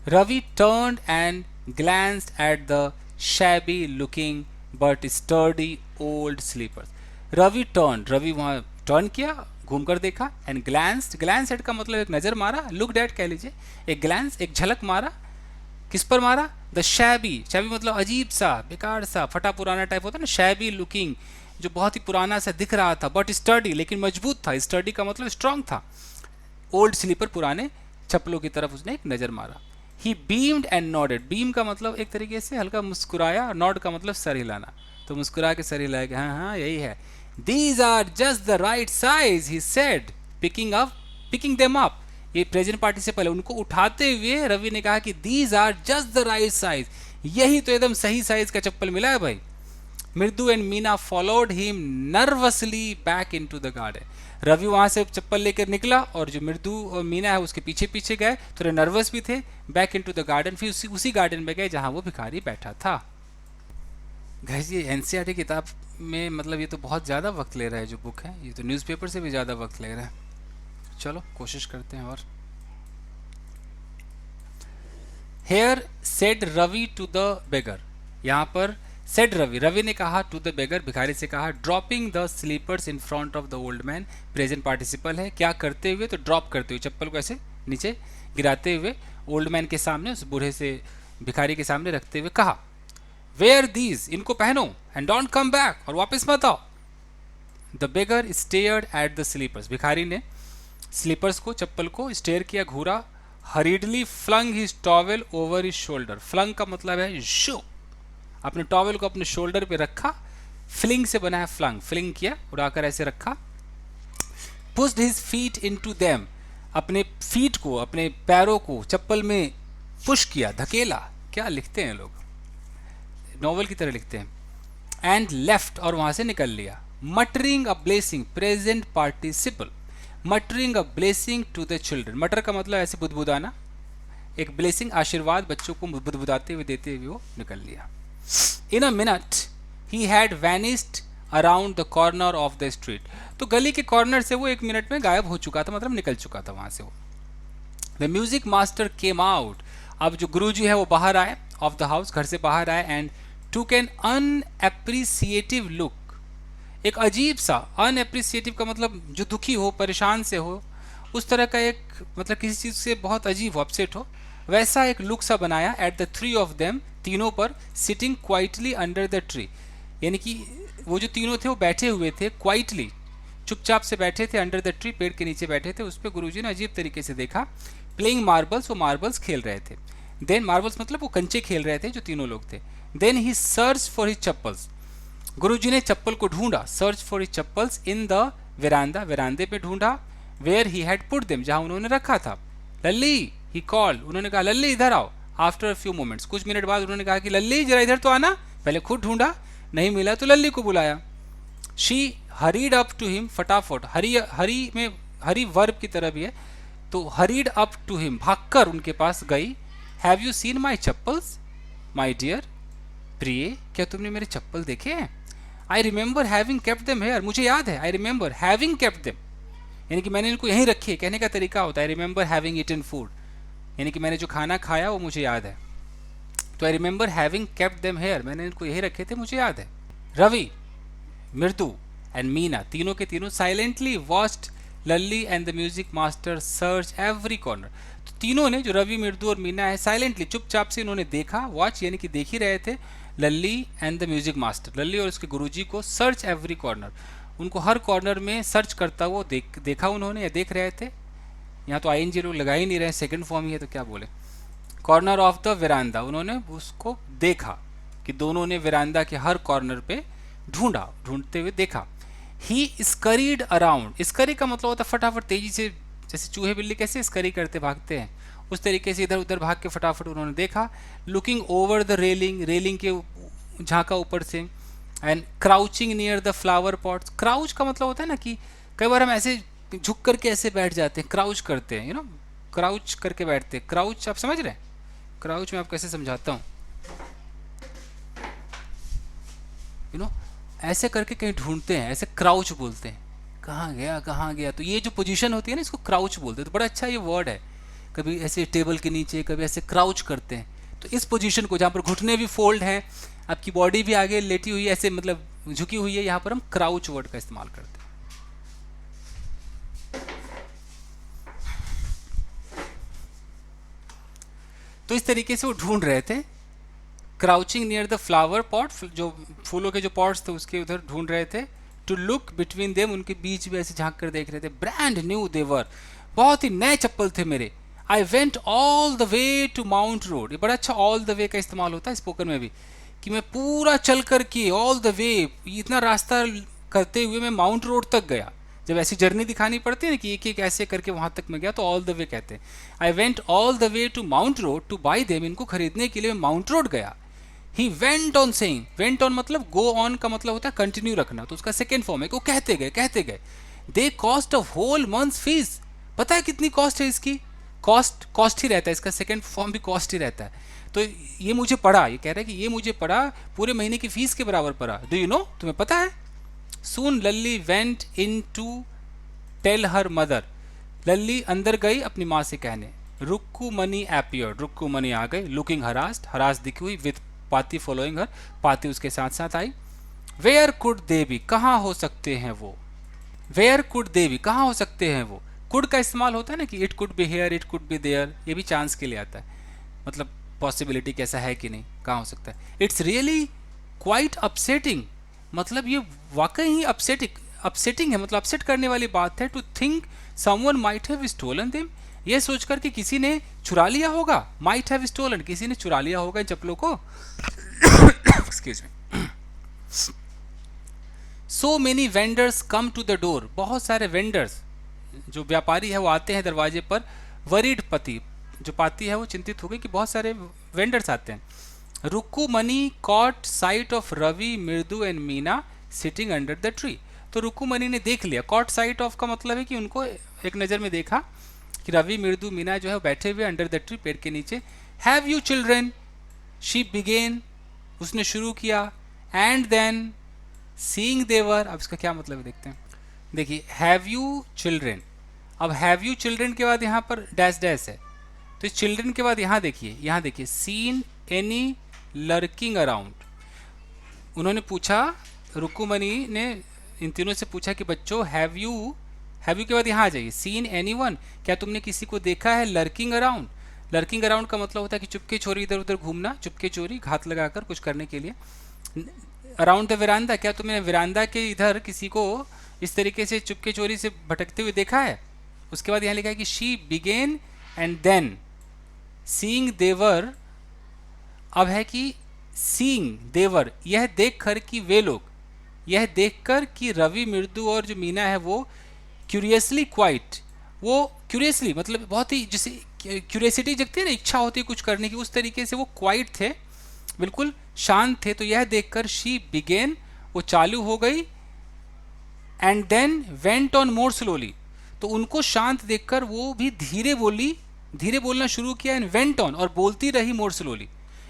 Ravi turned and glanced at the shabby looking but sturdy old slippers. Ravi turned, Ravi वहाँ टर्न किया, घूमकर देखा, एंड ग्लैंस्ड, ग्लैंस एट का मतलब एक नज़र मारा, लुक डेट कह लीजिए, एक ग्लैंस, एक झलक मारा, किस पर मारा, द शैबी, शैबी मतलब अजीब सा, बेकार सा, फटा पुराना टाइप होता है ना, शैबी लुकिंग, जो बहुत ही पुराना सा दिख रहा था, बट स्टर्डी, लेकिन मजबूत था, स्टर्डी का मतलब स्ट्रांग था, ओल्ड स्लीपर, पुराने चप्पलों की तरफ उसने एक नज़र मारा। ही बीम्ड एंड नॉडेड, बीम का मतलब एक तरीके से हल्का मुस्कुराया, नॉड का मतलब सर हिलाना, तो मुस्कुरा के सर हिलाया कि हाँ हाँ यही है। These are just the right size, he said, picking them up. ये प्रेजेंट पार्टिसिपल है, उनको उठाते हुए रवि ने कहा कि these are just the right size, यही तो एकदम सही साइज का चप्पल मिला है भाई। Mridu and Meena followed him nervously back into the garden. Ravi वहां से चप्पल लेकर निकला और जो मृदु और मीना है उसके पीछे पीछे गए, थोड़े नर्वस भी थे। बैक इनटू द गार्डन, फिर उसी गार्डन में गए जहां वो भिखारी बैठा था। गाइस ये एनसीईआरटी किताब में मतलब ये तो बहुत ज़्यादा वक्त ले रहा है जो बुक है, ये तो न्यूज़पेपर से भी ज़्यादा वक्त ले रहा है। चलो कोशिश करते हैं। और here said Ravi to the beggar, यहाँ पर सेड रवि, रवि ने कहा टू द बेगर, भिखारी से कहा, dropping the slippers in front of the old man, present participle है, क्या करते हुए, तो ड्रॉप करते हुए, चप्पल को ऐसे नीचे गिराते हुए ओल्ड मैन के सामने, उस बूढ़े से भिखारी के सामने रखते हुए कहा, वेयर दीज, इनको पहनो, एंड डोंट कम बैक, और वापस मत आओ। The beggar stared at the slippers, भिखारी ने स्लीपर्स को, चप्पल को स्टेयर किया, घूरा। Hurriedly flung his towel over his shoulder, flung का मतलब है शो, अपने टॉवेल को अपने शोल्डर पे रखा, फ्लिंग से बना है फ्लंग, फ्लिंग किया, उड़ाकर ऐसे रखा। Pushed his feet into them, अपने फीट को, अपने पैरों को चप्पल में पुश किया, धकेला, क्या लिखते हैं लोग, नॉवल की तरह लिखते हैं। एंड लेफ्ट, और वहां से निकल लिया। Muttering a blessing, present participle, muttering a blessing to the children, mutter का मतलब ऐसे बुदबुदाना, एक ब्लेसिंग आशीर्वाद बच्चों को बुदबुदाते हुए देते हुए वो निकल लिया। In a minute he had vanished around the corner of the street, तो गली के कॉर्नर से वो 1 मिनट में गायब हो चुका था, मतलब निकल चुका था वहां से वो। The music master came out, अब जो गुरुजी है वो बाहर आए ऑफ द हाउस, घर से बाहर आए, एंड टुक एन अनएप्रिसिएटिव लुक, एक अजीब सा, अनएप्रिसिएटिव का मतलब जो दुखी हो, परेशान से हो, उस तरह का एक, मतलब किसी चीज़ से बहुत अजीब हो, अपसेट हो, वैसा एक लुक सा बनाया। At the three of them, तीनों पर, sitting quietly under the tree, यानी कि वो जो तीनों थे वो बैठे हुए थे क्वाइटली, चुपचाप से बैठे थे, अंडर द ट्री, पेड़ के नीचे बैठे थे। उस पर गुरुजी ने अजीब तरीके से देखा। प्लेइंग मार्बल्स, वो मार्बल्स खेल रहे थे। देन मार्बल्स मतलब वो कंचे खेल रहे थे जो तीनों लोग थे। Then he search for his chappals, Guruji ने चप्पल को ढूंढा, search for his chappals in the veranda, वेरांडे पे ढूंढा। Where he had put them, जहां उन्होंने रखा था। लल्ली, ही कॉल्ड, उन्होंने कहा लल्ली इधर आओ। आफ्टर अ फ्यू मोमेंट्स, कुछ मिनट बाद उन्होंने कहा कि लल्ली जरा इधर तो आना, पहले खुद ढूंढा, नहीं मिला तो लल्ली को बुलाया। She hurried up to him, फटाफट, हरी, हरी में हरी वर्ब की तरह भी है, तो हरीड अप टू हिम, भागकर उनके पास गई। Have you seen my chappals my dear, प्रिय क्या तुमने मेरे चप्पल देखे हैं। I remember having kept them here, मुझे याद है, I remember having kept them, यानी कि मैंने इनको यहीं रखे। कहने का तरीका होता है I remember having eaten food, यानी कि मैंने जो खाना खाया वो मुझे याद है। तो I remember having kept them here, मैंने इनको यहीं रखे थे, मुझे याद है। रवि, मृदु एंड मीना, तीनों के तीनों silently watched Lalli and the music master search every corner, तो तीनों ने, जो रवि, मृदु और मीना है, साइलेंटली, चुपचाप से इन्होंने देखा, वॉच यानी कि देख ही रहे थे, लल्ली एंड द म्यूजिक मास्टर, लल्ली और उसके गुरुजी को, सर्च एवरी कॉर्नर, उनको हर कॉर्नर में सर्च करता हुआ देखा उन्होंने, या देख रहे थे। यहाँ तो आईएनजी लोग लगा ही नहीं रहे, सेकंड फॉर्म ही है तो क्या बोले। कॉर्नर ऑफ द वेरांडा, उन्होंने उसको देखा, कि दोनों ने वेरांडा के हर कॉर्नर पे ढूंढा, ढूंढते हुए देखा। ही स्करीड अराउंड, स्करी का मतलब होता है फटाफट, तेजी से, जैसे चूहे बिल्ली कैसे स्करी करते भागते हैं, उस तरीके से इधर उधर भाग के फटाफट उन्होंने देखा। Looking over the railing, railing के झांका ऊपर से। And crouching near the flower pots, crouch का मतलब होता है ना कि कई बार हम ऐसे झुक करके ऐसे बैठ जाते हैं, क्राउच करते हैं, यू नो, क्राउच करके बैठते हैं। क्राउच आप समझ रहे हैं, क्राउच मैं आपको कैसे समझाता हूँ, यू नो, ऐसे करके कहीं ढूंढते हैं, ऐसे क्राउच बोलते हैं, कहाँ गया कहाँ गया, तो ये जो पोजीशन होती है ना इसको क्राउच बोलते हैं। तो बड़ा अच्छा ये वर्ड है, कभी ऐसे टेबल के नीचे, कभी ऐसे क्राउच करते हैं, तो इस पोजीशन को जहाँ पर घुटने भी फोल्ड हैं, आपकी बॉडी भी आगे लेटी हुई है, ऐसे मतलब झुकी हुई है, यहाँ पर हम क्राउच वर्ड का इस्तेमाल करते हैं। तो इस तरीके से वो ढूंढ रहे थे, crouching near the flower pot, जो फूलों के जो पॉट्स थे उसके उधर ढूंढ रहे थे। टू लुक बिटवीन देम, उनके बीच में ऐसे झांक कर देख रहे थे। ब्रांड न्यू देवर, बहुत ही नए चप्पल थे मेरे। I went all the way to Mount Road, ये बड़ा अच्छा ऑल द वे का इस्तेमाल होता है स्पोकन में भी, कि मैं पूरा चल कर के, ऑल द वे, इतना रास्ता करते हुए मैं माउंट रोड तक गया। जब ऐसी जर्नी दिखानी पड़ती है ना कि एक एक ऐसे करके वहां तक मैं गया, तो ऑल द वे कहते हैं। I went all the way to Mount Road to buy them, इनको खरीदने के लिए माउंट रोड गया। He went on saying, went on मतलब गो ऑन का मतलब होता है कंटिन्यू रखना, तो उसका सेकेंड फॉर्म है कि वो कहते गए कहते गए। They cost a whole month fees, पता है कितनी कॉस्ट है इसकी? कॉस्ट कॉस्ट ही रहता है, इसका सेकेंड फॉर्म भी कॉस्ट ही रहता है। तो ये मुझे पड़ा, ये कह रहा है कि ये मुझे पड़ा, पूरे महीने की फीस के बराबर पड़ा। डू यू नो, तुम्हें पता है? Soon Lalli went in to tell her mother, Lalli अंदर गई अपनी माँ से कहने। Rukkumani appeared, Rukkumani आ गई। लुकिंग हरास्ड, हरास दिखी हुई, विथ पाती फॉलोइंग हर, पाती उसके साथ साथ आई। वेयर कुड दे बी, कहाँ हो सकते हैं वो? वेयर कुड दे बी, कहाँ हो सकते हैं वो? कुड का इस्तेमाल होता है ना कि it could be here, it could be there, ये भी चांस के लिए आता है, मतलब पॉसिबिलिटी कैसा है कि नहीं, कहाँ हो सकता है। इट्स रियली क्वाइट अपसेटिंग, मतलब ये वाकई ही अपसेटिंग है, मतलब अपसेट करने वाली बात है। To think someone might have stolen them, ये सोचकर कि किसी ने चुरा लिया होगा। माइट हैव स्टोलन, किसी ने चुरा लिया होगा इन चप्पलों को। Excuse me. So many vendors come to the door, बहुत सारे वेंडर्स, जो व्यापारी है वो आते हैं दरवाजे पर। वरीड पति, जो पाती है वो चिंतित हो गई कि बहुत सारे वेंडर्स आते हैं। Rukkumani caught sight of Ravi, Mridu and Meena sitting under the tree, तो रुक्कू मनी ने देख लिया। कॉट साइट ऑफ का मतलब है कि उनको एक नज़र में देखा कि रवि, मृदु, मीना जो है वो बैठे हुए अंडर द ट्री, पेड़ के नीचे। Have you children, she began, उसने शुरू किया। एंड देन सीइंग देवर, अब इसका क्या मतलब है देखते हैं। देखिए हैव यू चिल्ड्रेन, अब हैव यू चिल्ड्रेन के बाद यहाँ पर डैश डैश है, तो इस चिल्ड्रेन के बाद यहाँ देखिए सीन एनी लर्किंग अराउंड। उन्होंने पूछा, रुक्कुमनी ने इन तीनों से पूछा कि बच्चों हैव यू के बाद यहाँ आ जाइए। सीन एनी वन, क्या तुमने किसी को देखा है? लर्किंग अराउंड, लर्किंग अराउंड का मतलब होता है कि चुपके चोरी इधर उधर घूमना, चुपके चोरी घात लगाकर कुछ करने के लिए। अराउंड द वेरांदा, क्या तुमने वेरांदा के इधर किसी को इस तरीके से चुपके चोरी से भटकते हुए देखा है? उसके बाद यहाँ लिखा है कि she began and then seeing देवर, अब है कि सीइंग देवर, यह देखकर कि वे लोग, यह देखकर कि रवि, मृदु और जो मीना है वो क्यूरियसली क्वाइट, वो क्यूरियसली मतलब बहुत ही, जैसे क्यूरियसिटी जगती है ना, इच्छा होती है कुछ करने की, उस तरीके से वो क्वाइट थे, बिल्कुल शांत थे। तो यह देखकर शी बिगेन, वो चालू हो गई। And then went on more slowly, तो उनको शांत देखकर वो भी धीरे बोली, धीरे बोलना शुरू किया। एंड वेंट ऑन, और बोलती रही मोर स्लोली,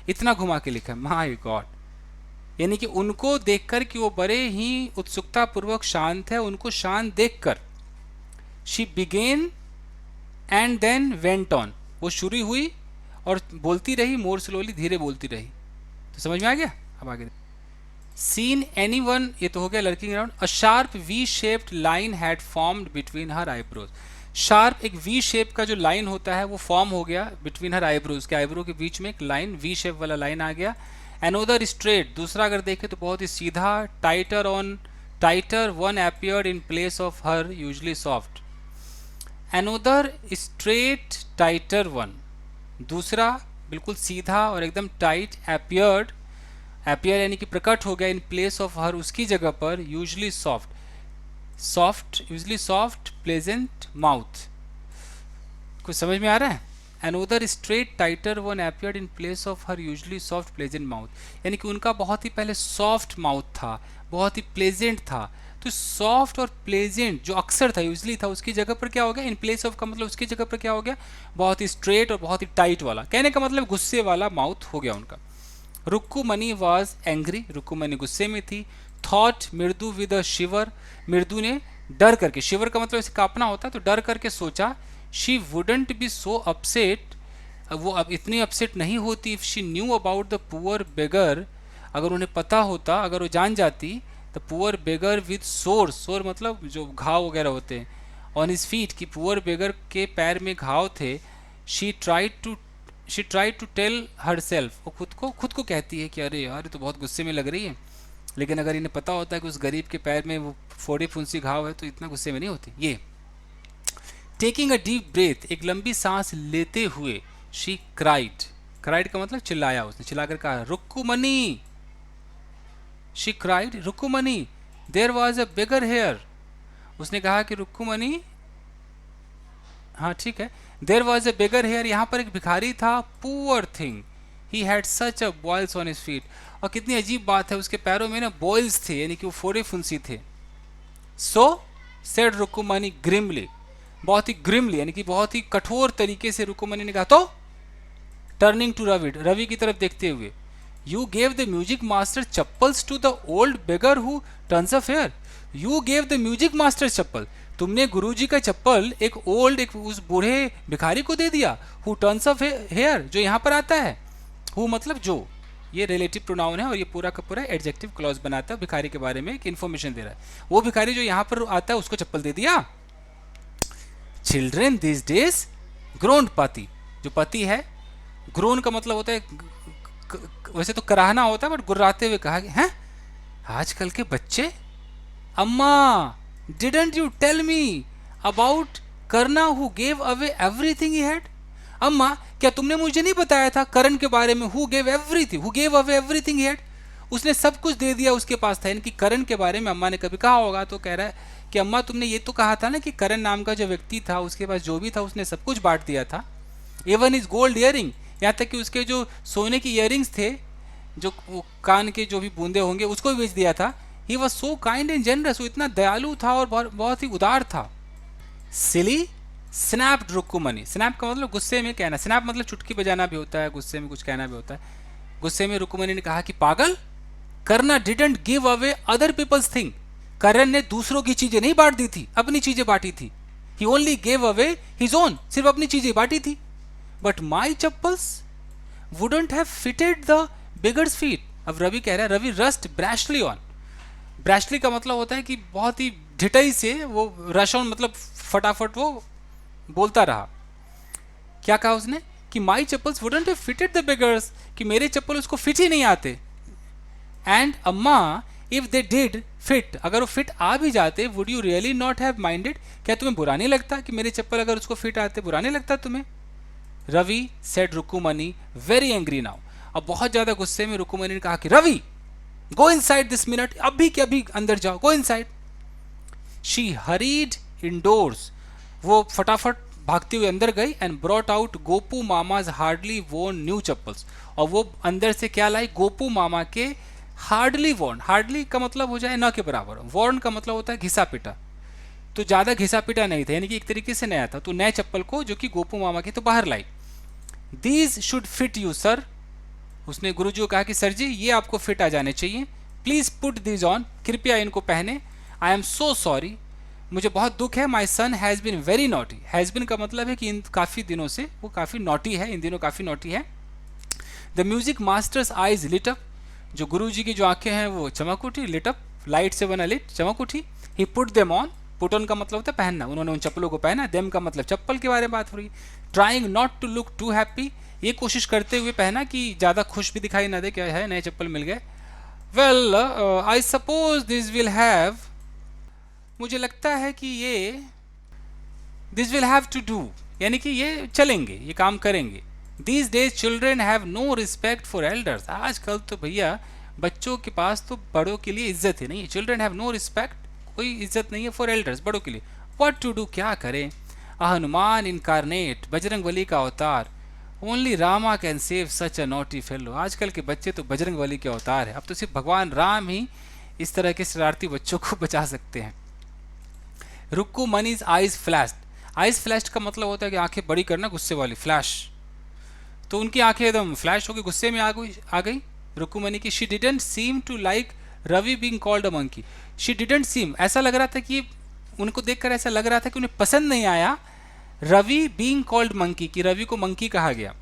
इतना घुमा के लिखा है, माय गॉड। यानी कि उनको देखकर कि वो बड़े ही उत्सुकता पूर्वक शांत है, उनको शांत देखकर she began and then went on, वो शुरू हुई और बोलती रही मोर स्लोली, धीरे बोलती रही। तो समझ में आ गया? अब आगे सीन एनी वन, ये तो हो गया lurking around. A sharp V shaped line had formed between her eyebrows, sharp एक वी शेप का जो लाइन होता है वो फॉर्म हो गया बिटवीन हर आईब्रोज, के आईब्रो के बीच में एक लाइन, वी शेप वाला लाइन आ गया। एनोदर स्ट्रेट, दूसरा अगर देखें तो बहुत ही सीधा। Tighter one appeared in place of her usually soft. Another straight tighter one, दूसरा बिल्कुल सीधा और एकदम टाइट अपीयर्ड, अपीयर यानी कि प्रकट हो गया, इन प्लेस ऑफ हर, उसकी जगह पर। यूजली सॉफ्ट प्लेजेंट माउथ, कुछ समझ में आ रहा है? Another straight tighter one appeared in place of her usually soft pleasant mouth, यानी कि उनका बहुत ही पहले सॉफ्ट माउथ था, बहुत ही प्लेजेंट था। तो सॉफ्ट और प्लेजेंट जो अक्सर था, यूजली था, उसकी जगह पर क्या हो गया? इन प्लेस ऑफ का मतलब उसकी जगह पर क्या हो गया? बहुत ही स्ट्रेट और बहुत ही टाइट वाला, कहने का मतलब गुस्से वाला माउथ हो गया उनका। रुक्कुमनी वॉज एंग्री, रुक्कुमनी गुस्से में थी। थॉट मृदु विद अ शिवर, मृदु ने डर करके, शिवर का मतलब ऐसे कांपना होता है, तो डर करके सोचा। She wouldn't be so upset, वो अब इतनी अपसेट नहीं होती। If she knew about the poor beggar, अगर उन्हें पता होता, अगर वो जान जाती, द पुअर बेगर विद सोर, सोर मतलब जो घाव वगैरह होते हैं, ऑन हिज फीट, कि पुअर बेगर के पैर में घाव थे। She tried to tell herself, वो खुद को कहती है कि अरे यार ये तो बहुत गुस्से में लग रही है, लेकिन अगर इन्हें पता होता है कि उस गरीब के पैर में वो फोड़ी फुंसी घाव है तो इतना गुस्से में नहीं होती ये। टेकिंग अ डीप ब्रेथ, एक लंबी सांस लेते हुए। शी क्राइड का मतलब चिल्लाया, उसने चिल्लाकर कहा Rukkumani. She cried Rukkumani, there was a beggar here, उसने कहा कि रुक्कुमणी, हाँ ठीक है, there was a beggar hair, यहाँ पर एक भिखारी था, poor thing he had such a boils on his feet, और कितनी अजीब बात है, उसके पैरों में ना बॉयल्स थे, यानी कि वो फोड़े फुंसी थे। सो सेड रुक्कुमणी ग्रिमली, बहुत ही ग्रिमली यानी कि बहुत ही कठोर तरीके से रुक्कुमणी ने कहा, तो टर्निंग टू रवि, रवि की तरफ देखते हुए, you gave the music master chappals to the old beggar who turns a fair, you gave the music master chappal, तुमने गुरुजी का चप्पल एक ओल्ड, एक उस बूढ़े भिखारी को दे दिया, हु टर्न्स अ हेयर, जो यहाँ पर आता है, हु मतलब जो, ये रिलेटिव प्रोनाउन है और ये पूरा का पूरा एडजेक्टिव क्लॉज बनाता है, भिखारी के बारे में एक इन्फॉर्मेशन दे रहा है, वो भिखारी जो यहाँ पर आता है उसको चप्पल दे दिया। चिल्ड्रेन दिस डेज ग्रोन पति, जो पति है, ग्रोन का मतलब होता है वैसे तो कराहना होता है, बट गुर्राते हुए कहा कि हैं आजकल के बच्चे, Amma didn't you tell me about Karna who gave away everything he had, Amma क्या तुमने मुझे नहीं बताया था करण के बारे में, who gave everything, who gave away everything he had, उसने सब कुछ दे दिया उसके पास था, यानी कि करण के बारे में अम्मा ने कभी कहा होगा, तो कह रहा है कि अम्मा तुमने ये तो कहा था ना कि करण नाम का जो व्यक्ति था उसके पास जो भी था उसने सब कुछ बांट दिया था, इवन इज गोल्ड इयरिंग, यहाँ तक कि उसके जो सोने की इयरिंग्स थे, जो कान के जो भी बूंदे होंगे उसको भी बेच दिया था, he was so kind and generous, वो इतना दयालु था और बहुत ही उदार था। सिली स्नैप्ड रुक्कुमणी, स्नैप का मतलब गुस्से में कहना, स्नैप मतलब चुटकी बजाना भी होता है, गुस्से में कुछ कहना भी होता है, गुस्से में रुक्कुमणी ने कहा कि पागल, Karna didn't give away other people's thing, Karan ने दूसरों की चीजें नहीं बांट दी थी, अपनी चीजें बांटी थी, he only gave away his own, सिर्फ अपनी चीजें बांटी थी, but my chappals wouldn't have fitted the beggar's feet, अब रवि कह रहा है, Ravi rushed brashly on, brashly का मतलब होता है कि बहुत ही ढिठाई से, वो रश ऑन मतलब फटाफट वो बोलता रहा, क्या कहा उसने कि my chappals wouldn't have fitted the beggar's, कि मेरे चप्पल उसको फिट ही नहीं आते, एंड अम्मा इफ दे डिड फिट, अगर वो फिट आ भी जाते, would you really not have minded, क्या तुम्हें बुरा नहीं लगता कि मेरे चप्पल अगर उसको फिट आते, बुरा नहीं लगता तुम्हें। Ravi said Rukkumani very angry now, अब बहुत ज्यादा गुस्से में रुक्कुमणी ने कहा कि Ravi go inside this minute, अभी के अभी अंदर जाओ, go inside. She hurried indoors, वो फटाफट भागते हुए अंदर गई, and brought out Gopu Mama's hardly worn new chappals, और वो अंदर से क्या लाई, गोपू मामा के हार्डली वॉर्न, हार्डली का मतलब हो जाए न के बराबर, वॉर्न का मतलब होता है घिसा पिटा, तो ज्यादा घिसा पिटा नहीं था, यानी कि एक तरीके से नया था, तो नए चप्पल को जो कि गोपू मामा के तो बाहर लाई। These should fit you sir, उसने गुरुजी को कहा कि सर जी ये आपको फिट आ जाने चाहिए, प्लीज पुट दीज ऑन, कृपया इनको पहने, आई एम सो सॉरी, मुझे बहुत दुख है, my son has been very naughty, has been का मतलब है कि इन काफी दिनों से वो काफी नॉटी है, इन दिनों काफी नॉटी है। The music master's eyes lit up, जो गुरुजी की जो आंखें हैं वो चमक उठी, लिट अप लाइट से बना लिट, चमक उठी। He put them on, put on का मतलब होता है पहनना, उन्होंने उन चप्पलों को पहना, देम का मतलब चप्पल के बारे में बात हो रही। Trying not to look too happy, ये कोशिश करते हुए पहना कि ज़्यादा खुश भी दिखाई ना दे, क्या है नए चप्पल मिल गए। Well I suppose this will have, मुझे लगता है कि ये this will have to do, यानी कि ये चलेंगे, ये काम करेंगे। These days children have no respect for elders, आजकल तो भैया बच्चों के पास तो बड़ों के लिए इज्जत ही नहीं है, चिल्ड्रेन हैव नो रिस्पेक्ट, कोई इज्जत नहीं है फॉर एल्डर्स, बड़ों के लिए। व्हाट टू डू, क्या करें। हनुमान इनकारनेट, बजरंग बली का अवतार, only Rama can save such a naughty fellow, आजकल के बच्चे तो बजरंग बली के अवतार है, अब तो सिर्फ भगवान राम ही इस तरह के शरारती बच्चों को बचा सकते हैं। रुक्कुमणि's आइज फ्लैश्ड, आइज फ्लैश्ड का मतलब होता है कि आंखें बड़ी करना, गुस्से वाली, फ्लैश, तो उनकी आंखें एकदम फ्लैश हो गई, गुस्से में आ गई रुक्कुमणि की। She didn't seem to like Ravi being called a monkey, she didn't seem, ऐसा लग रहा था कि उनको देखकर ऐसा लग रहा था कि उन्हें पसंद नहीं आया रवि बीइंग कॉल्ड मंकी, कि रवि को मंकी कहा गया,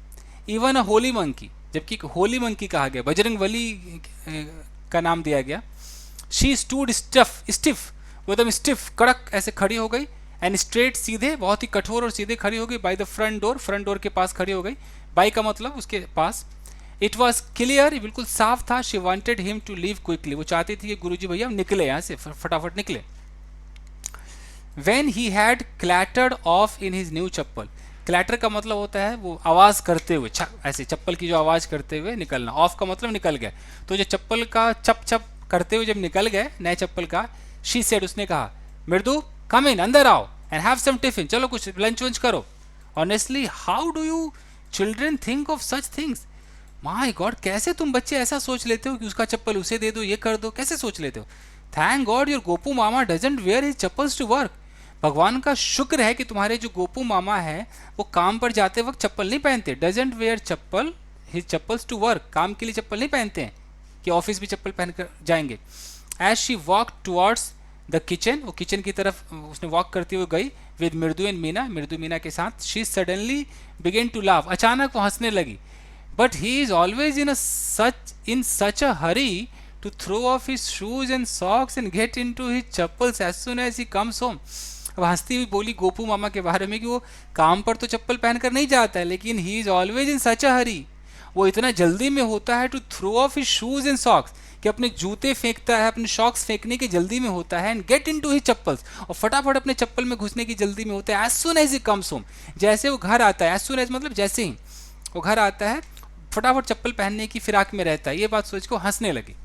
इवन अ होली मंकी, जबकि होली मंकी कहा गया, बजरंग बली का नाम दिया गया। शी स्टूड स्टिफ, वो एकदम स्टिफ कड़क ऐसे खड़ी हो गई, एंड स्ट्रेट सीधे, बहुत ही कठोर और सीधे खड़ी हो गई, by the front door, front door के पास खड़ी हो गई, बाय का मतलब उसके पास। इट वॉज क्लियर, बिल्कुल साफ था, she wanted him to leave quickly, वो चाहती थी कि गुरुजी भैया निकले यहाँ से, फटाफट निकले। When he had clattered off in his new chappal, clatter का मतलब होता है वो आवाज करते हुए, ऐसे चप्पल की जो आवाज करते हुए निकलना, ऑफ का मतलब निकल गया, तो जो चप्पल का चप चप करते हुए जब निकल गए नए चप्पल का, शी सेड, उसने कहा, मृदु कम इन, अंदर आओ एंड हैव सम टिफिन, चलो कुछ लंच वंच करो. Honestly how do you children think of such things? My God, कैसे तुम बच्चे ऐसा सोच लेते हो कि उसका चप्पल उसे दे दो, ये कर दो, कैसे सोच लेते हो? Thank God your Gopu Mama doesn't wear his chappals to work. भगवान का शुक्र है कि तुम्हारे जो गोपू मामा है वो काम पर जाते वक्त चप्पल नहीं पहनते. Doesn't wear chappal his chappals to work, काम के लिए चप्पल नहीं पहनते हैं कि ऑफिस भी चप्पल पहन कर जाएंगे. As she walk towards the kitchen, वो किचन की तरफ उसने वॉक करते हुए गई विद मृदु एंड मीना, मृदु मीना के साथ. She suddenly began to laugh, अचानक वो हंसने लगी. But he is always in such a hurry to throw off his shoes and socks and get into his chappals as soon as he comes home. अब हंसती हुई बोली गोपू मामा के बारे में कि वो काम पर तो चप्पल पहनकर नहीं जाता है, लेकिन ही is always in such a हरी, वो इतना जल्दी में होता है to throw off his shoes and socks, कि अपने जूते फेंकता है, अपने सॉक्स फेंकने की जल्दी में होता है. And get into his chappals, और फटाफट अपने चप्पल में घुसने की जल्दी में होता है. As soon as he comes home, जैसे वो घर आता है, एज सुन एज मतलब जैसे ही वो घर आता है फटाफट चप्पल पहनने की फिराक में रहता है. ये बात सोच को हंसने लगी.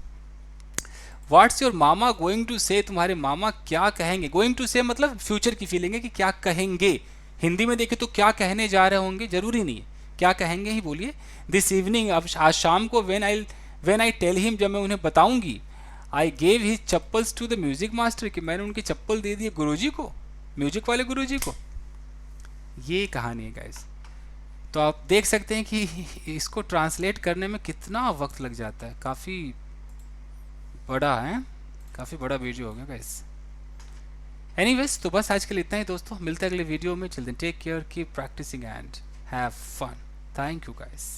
What's your mama going to say, तुम्हारे मामा क्या कहेंगे? गोइंग टू से मतलब फ्यूचर की फीलिंग है कि क्या कहेंगे. हिंदी में देखे तो क्या कहने जा रहे होंगे, जरूरी नहीं है, क्या कहेंगे ही बोलिए. दिस इवनिंग, अब आज शाम को, वेन आई टेल हिम, जब मैं उन्हें बताऊंगी, I gave his chappals to the music master, कि मैंने उनकी चप्पल दे दी गुरुजी को, म्यूजिक वाले गुरुजी को. ये कहानी है गाइस. तो आप देख सकते हैं कि इसको ट्रांसलेट करने में कितना वक्त लग जाता है. काफ़ी बड़ा है, काफ़ी बड़ा वीडियो हो गया गाइस. एनीवेज, तो बस आज के लिए इतना ही दोस्तों. मिलते हैं अगले वीडियो में. Children take care, keep practising and have fun. Thank you guys.